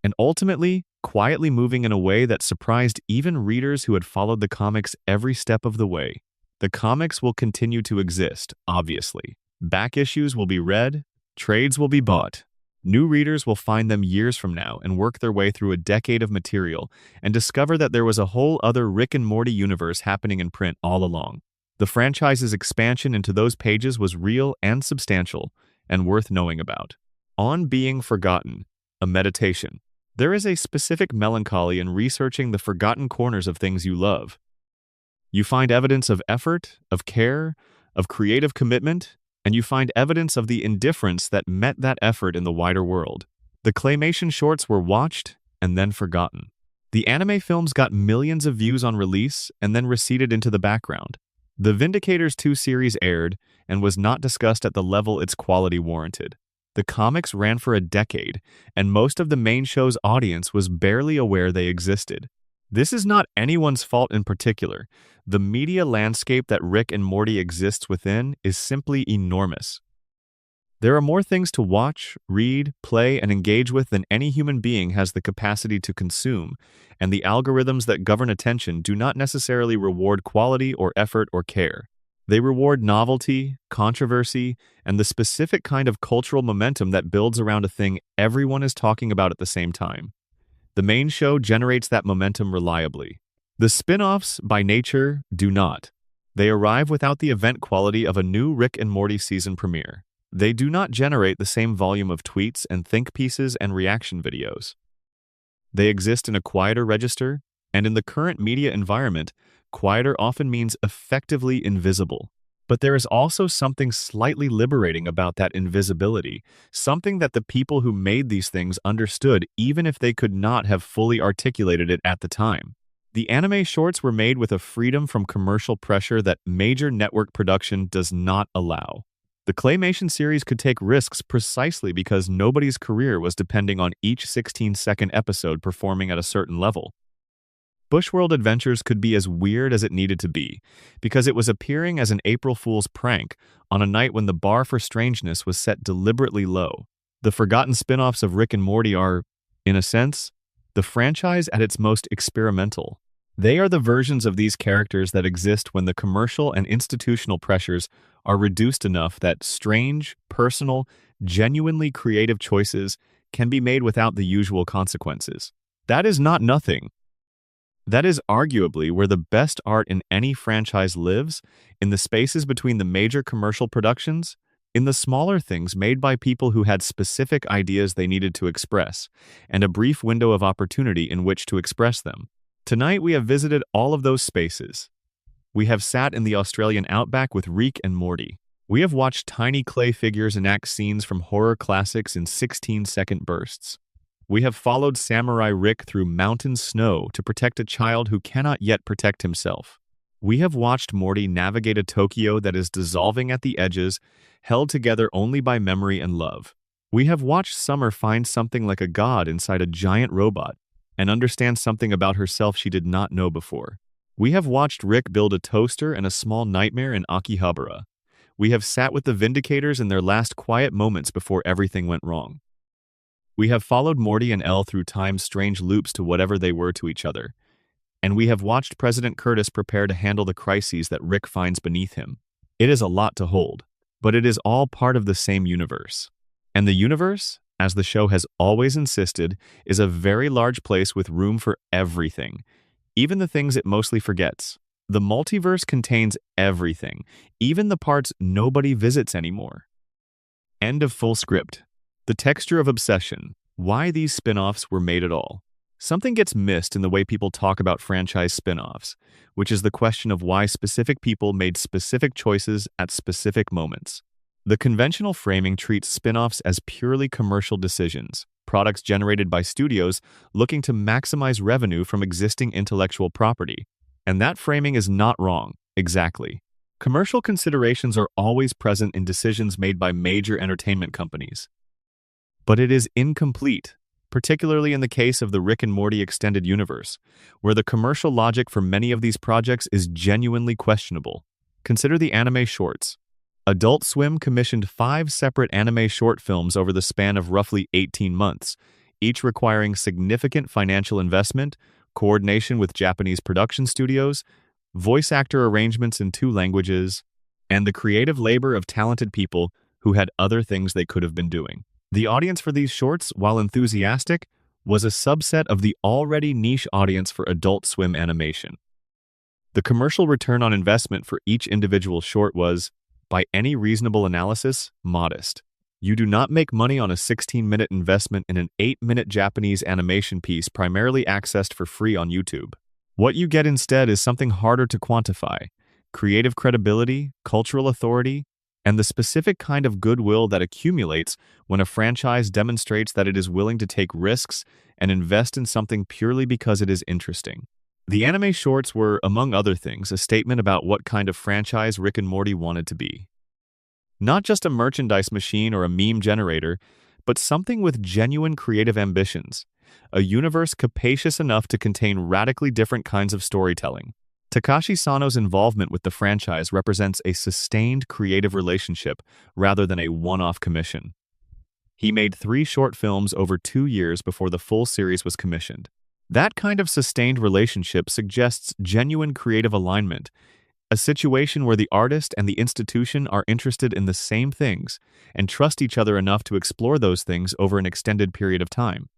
And ultimately, quietly moving in a way that surprised even readers who had followed the comics every step of the way. The comics will continue to exist, obviously. Back issues will be read, trades will be bought. New readers will find them years from now and work their way through a decade of material and discover that there was a whole other Rick and Morty universe happening in print all along. The franchise's expansion into those pages was real and substantial and worth knowing about. On Being Forgotten, a meditation. There is a specific melancholy in researching the forgotten corners of things you love. You find evidence of effort, of care, of creative commitment, and you find evidence of the indifference that met that effort in the wider world. The claymation shorts were watched and then forgotten. The anime films got millions of views on release and then receded into the background. The Vindicators 2 series aired and was not discussed at the level its quality warranted. The comics ran for a decade, and most of the main show's audience was barely aware they existed. This is not anyone's fault in particular. The media landscape that Rick and Morty exists within is simply enormous. There are more things to watch, read, play, and engage with than any human being has the capacity to consume, and the algorithms that govern attention do not necessarily reward quality or effort or care. They reward novelty, controversy, and the specific kind of cultural momentum that builds around a thing everyone is talking about at the same time. The main show generates that momentum reliably. The spin-offs, by nature, do not. They arrive without the event quality of a new Rick and Morty season premiere. They do not generate the same volume of tweets and think pieces and reaction videos. They exist in a quieter register, and in the current media environment, quieter often means effectively invisible. But there is also something slightly liberating about that invisibility, something that the people who made these things understood even if they could not have fully articulated it at the time. The anime shorts were made with a freedom from commercial pressure that major network production does not allow. The claymation series could take risks precisely because nobody's career was depending on each 16-second episode performing at a certain level. Bushworld Adventures could be as weird as it needed to be, because it was appearing as an April Fool's prank on a night when the bar for strangeness was set deliberately low. The forgotten spin-offs of Rick and Morty are, in a sense, the franchise at its most experimental. They are the versions of these characters that exist when the commercial and institutional pressures are reduced enough that strange, personal, genuinely creative choices can be made without the usual consequences. That is not nothing. That is arguably where the best art in any franchise lives, in the spaces between the major commercial productions, in the smaller things made by people who had specific ideas they needed to express, and a brief window of opportunity in which to express them. Tonight we have visited all of those spaces. We have sat in the Australian outback with Rick and Morty. We have watched tiny clay figures enact scenes from horror classics in 16-second bursts. We have followed Samurai Rick through mountain snow to protect a child who cannot yet protect himself. We have watched Morty navigate a Tokyo that is dissolving at the edges, held together only by memory and love. We have watched Summer find something like a god inside a giant robot and understand something about herself she did not know before. We have watched Rick build a toaster and a small nightmare in Akihabara. We have sat with the Vindicators in their last quiet moments before everything went wrong. We have followed Morty and Elle through time's strange loops to whatever they were to each other. And we have watched President Curtis prepare to handle the crises that Rick finds beneath him. It is a lot to hold, but it is all part of the same universe. And the universe, as the show has always insisted, is a very large place with room for everything, even the things it mostly forgets. The multiverse contains everything, even the parts nobody visits anymore. End of full script. The texture of obsession. Why these spin-offs were made at all. Something gets missed in the way people talk about franchise spin-offs, which is the question of why specific people made specific choices at specific moments. The conventional framing treats spin-offs as purely commercial decisions, products generated by studios looking to maximize revenue from existing intellectual property. And that framing is not wrong, exactly. Commercial considerations are always present in decisions made by major entertainment companies. But it is incomplete, particularly in the case of the Rick and Morty extended universe, where the commercial logic for many of these projects is genuinely questionable. Consider the anime shorts. Adult Swim commissioned 5 separate anime short films over the span of roughly 18 months, each requiring significant financial investment, coordination with Japanese production studios, voice actor arrangements in 2 languages, and the creative labor of talented people who had other things they could have been doing. The audience for these shorts, while enthusiastic, was a subset of the already niche audience for Adult Swim animation. The commercial return on investment for each individual short was, by any reasonable analysis, modest. You do not make money on a 16-minute investment in an 8-minute Japanese animation piece primarily accessed for free on YouTube. What you get instead is something harder to quantify: creative credibility, cultural authority, and the specific kind of goodwill that accumulates when a franchise demonstrates that it is willing to take risks and invest in something purely because it is interesting. The anime shorts were, among other things, a statement about what kind of franchise Rick and Morty wanted to be. Not just a merchandise machine or a meme generator, but something with genuine creative ambitions, a universe capacious enough to contain radically different kinds of storytelling. Takashi Sano's involvement with the franchise represents a sustained creative relationship rather than a one-off commission. He made 3 short films over 2 years before the full series was commissioned. That kind of sustained relationship suggests genuine creative alignment, a situation where the artist and the institution are interested in the same things and trust each other enough to explore those things over an extended period of time.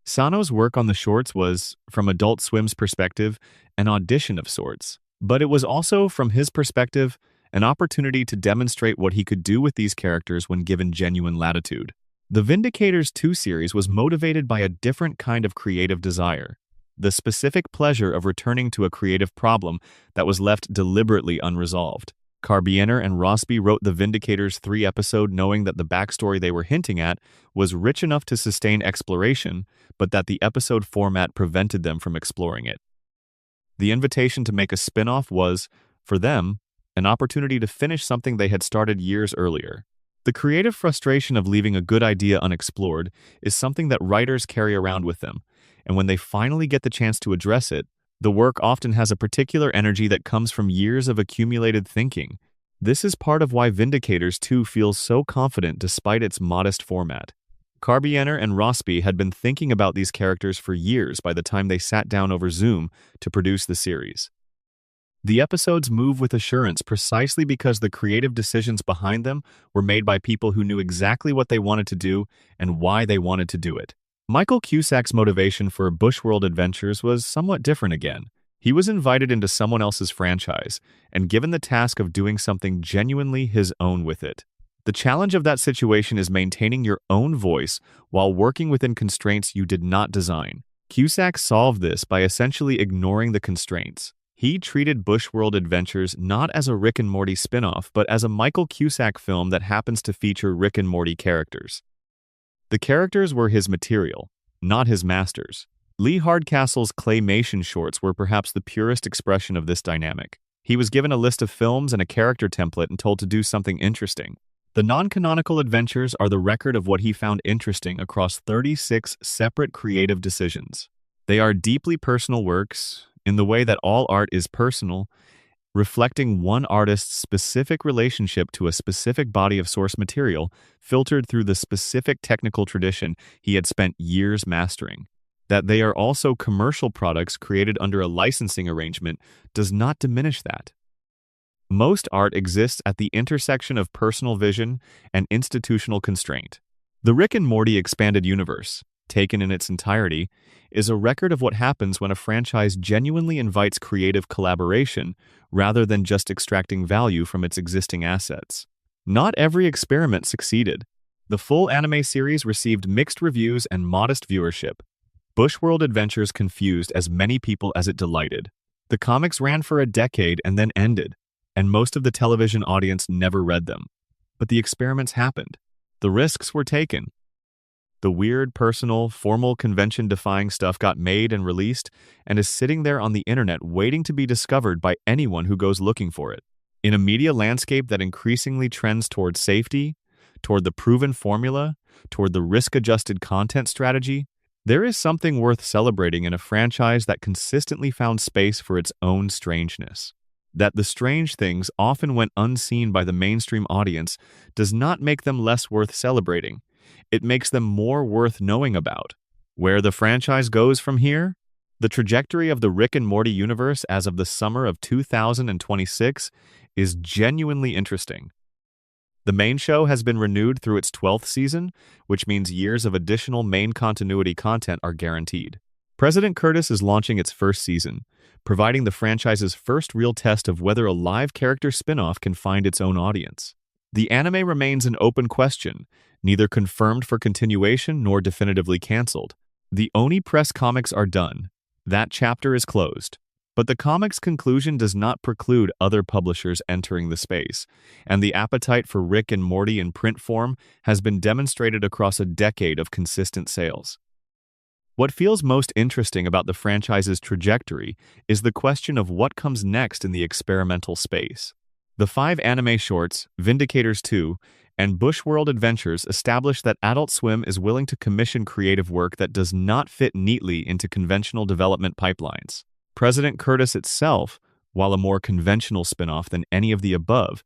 Sano's work on the shorts was, from Adult Swim's perspective, an audition of sorts, but it was also, from his perspective, an opportunity to demonstrate what he could do with these characters when given genuine latitude. The Vindicators 2 series was motivated by a different kind of creative desire, the specific pleasure of returning to a creative problem that was left deliberately unresolved. Carbianer and Rossby wrote the Vindicators 3 episode knowing that the backstory they were hinting at was rich enough to sustain exploration, but that the episode format prevented them from exploring it. The invitation to make a spin-off was, for them, an opportunity to finish something they had started years earlier. The creative frustration of leaving a good idea unexplored is something that writers carry around with them, and when they finally get the chance to address it, the work often has a particular energy that comes from years of accumulated thinking. This is part of why Vindicators 2 feels so confident despite its modest format. Carbianer and Rossby had been thinking about these characters for years by the time they sat down over Zoom to produce the series. The episodes move with assurance precisely because the creative decisions behind them were made by people who knew exactly what they wanted to do and why they wanted to do it. Michael Cusack's motivation for Bushworld Adventures was somewhat different again. He was invited into someone else's franchise and given the task of doing something genuinely his own with it. The challenge of that situation is maintaining your own voice while working within constraints you did not design. Cusack solved this by essentially ignoring the constraints. He treated Bushworld Adventures not as a Rick and Morty spin-off, but as a Michael Cusack film that happens to feature Rick and Morty characters. The characters were his material, not his masters. Lee Hardcastle's claymation shorts were perhaps the purest expression of this dynamic. He was given a list of films and a character template and told to do something interesting. The non-canonical adventures are the record of what he found interesting across 36 separate creative decisions. They are deeply personal works, in the way that all art is personal, reflecting one artist's specific relationship to a specific body of source material filtered through the specific technical tradition he had spent years mastering. That they are also commercial products created under a licensing arrangement does not diminish that. Most art exists at the intersection of personal vision and institutional constraint. The Rick and Morty expanded universe, taken in its entirety, is a record of what happens when a franchise genuinely invites creative collaboration rather than just extracting value from its existing assets. Not every experiment succeeded. The full anime series received mixed reviews and modest viewership. Bushworld Adventures confused as many people as it delighted. The comics ran for a decade and then ended, and most of the television audience never read them. But the experiments happened. The risks were taken. The weird, personal, formal, convention-defying stuff got made and released and is sitting there on the internet waiting to be discovered by anyone who goes looking for it. In a media landscape that increasingly trends toward safety, toward the proven formula, toward the risk-adjusted content strategy, there is something worth celebrating in a franchise that consistently found space for its own strangeness. That the strange things often went unseen by the mainstream audience does not make them less worth celebrating. It makes them more worth knowing about. Where the franchise goes from here? The trajectory of the Rick and Morty universe as of the summer of 2026 is genuinely interesting. The main show has been renewed through its 12th season, which means years of additional main continuity content are guaranteed. President Curtis is launching its first season, providing the franchise's first real test of whether a live character spin-off can find its own audience. The anime remains an open question, neither confirmed for continuation nor definitively cancelled. The Oni Press comics are done. That chapter is closed. But the comic's conclusion does not preclude other publishers entering the space, and the appetite for Rick and Morty in print form has been demonstrated across a decade of consistent sales. What feels most interesting about the franchise's trajectory is the question of what comes next in the experimental space. The 5 anime shorts, Vindicators 2, and Bushworld Adventures establish that Adult Swim is willing to commission creative work that does not fit neatly into conventional development pipelines. President Curtis itself, while a more conventional spin-off than any of the above,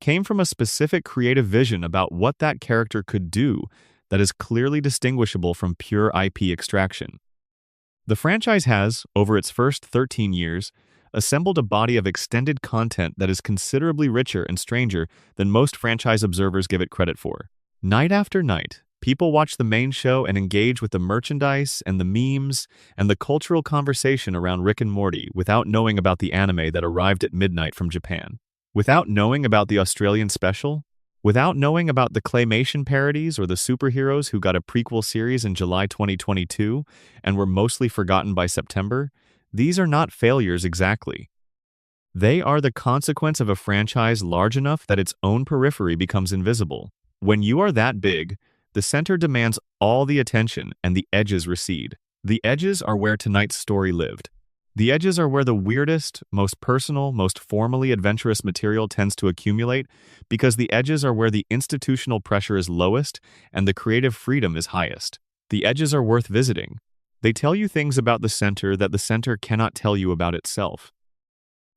came from a specific creative vision about what that character could do that is clearly distinguishable from pure IP extraction. The franchise has, over its first 13 years, assembled a body of extended content that is considerably richer and stranger than most franchise observers give it credit for. Night after night, people watch the main show and engage with the merchandise and the memes and the cultural conversation around Rick and Morty without knowing about the anime that arrived at midnight from Japan. Without knowing about the Australian special, without knowing about the claymation parodies or the superheroes who got a prequel series in July 2022 and were mostly forgotten by September, these are not failures exactly. They are the consequence of a franchise large enough that its own periphery becomes invisible. When you are that big, the center demands all the attention and the edges recede. The edges are where tonight's story lived. The edges are where the weirdest, most personal, most formally adventurous material tends to accumulate because the edges are where the institutional pressure is lowest and the creative freedom is highest. The edges are worth visiting. They tell you things about the center that the center cannot tell you about itself.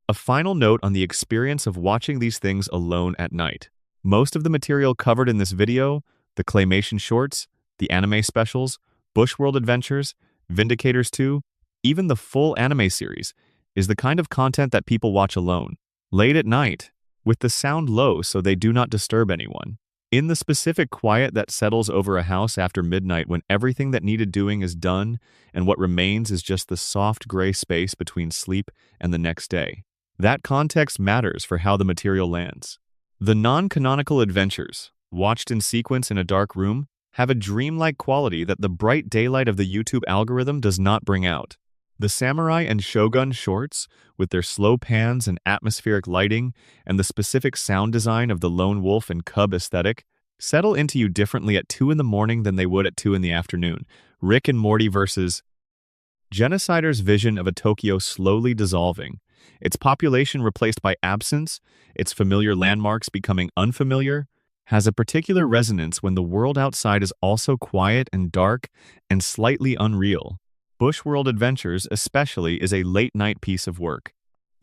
A final note on the experience of watching these things alone at night. Most of the material covered in this video, the claymation shorts, the anime specials, Bushworld Adventures, Vindicators 2, even the full anime series, is the kind of content that people watch alone, late at night, with the sound low so they do not disturb anyone. In the specific quiet that settles over a house after midnight when everything that needed doing is done and what remains is just the soft gray space between sleep and the next day. That context matters for how the material lands. The non-canonical adventures, watched in sequence in a dark room, have a dreamlike quality that the bright daylight of the YouTube algorithm does not bring out. The Samurai and Shogun shorts, with their slow pans and atmospheric lighting and the specific sound design of the lone wolf and cub aesthetic, settle into you differently at 2 in the morning than they would at 2 in the afternoon. Rick and Morty versus Genocider's vision of a Tokyo slowly dissolving, its population replaced by absence, its familiar landmarks becoming unfamiliar, has a particular resonance when the world outside is also quiet and dark and slightly unreal. Bushworld Adventures especially is a late-night piece of work.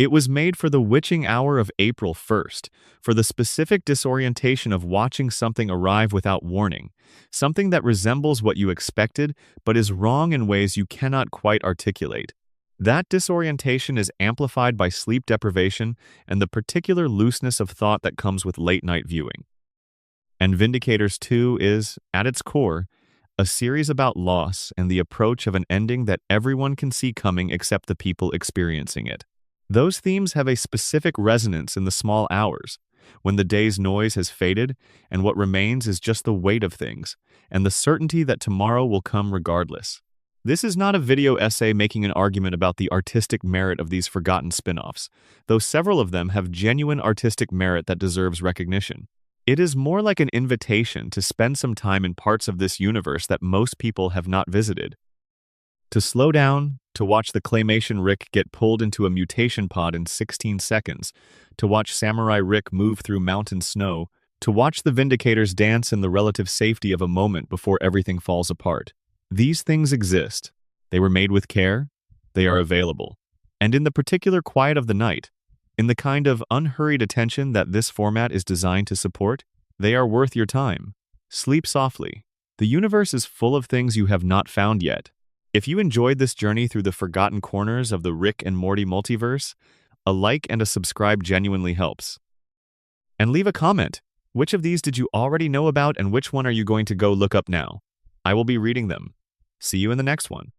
It was made for the witching hour of April 1st, for the specific disorientation of watching something arrive without warning, something that resembles what you expected but is wrong in ways you cannot quite articulate. That disorientation is amplified by sleep deprivation and the particular looseness of thought that comes with late-night viewing. And Vindicators 2 is, at its core, a series about loss and the approach of an ending that everyone can see coming except the people experiencing it. Those themes have a specific resonance in the small hours, when the day's noise has faded and what remains is just the weight of things and the certainty that tomorrow will come regardless. This is not a video essay making an argument about the artistic merit of these forgotten spin-offs, though several of them have genuine artistic merit that deserves recognition. It is more like an invitation to spend some time in parts of this universe that most people have not visited. To slow down, to watch the claymation Rick get pulled into a mutation pod in 16 seconds, to watch Samurai Rick move through mountain snow, to watch the Vindicators dance in the relative safety of a moment before everything falls apart. These things exist. They were made with care. They are available. And in the particular quiet of the night, in the kind of unhurried attention that this format is designed to support, they are worth your time. Sleep softly. The universe is full of things you have not found yet. If you enjoyed this journey through the forgotten corners of the Rick and Morty multiverse, a like and a subscribe genuinely helps. And leave a comment. Which of these did you already know about and which one are you going to go look up now? I will be reading them. See you in the next one.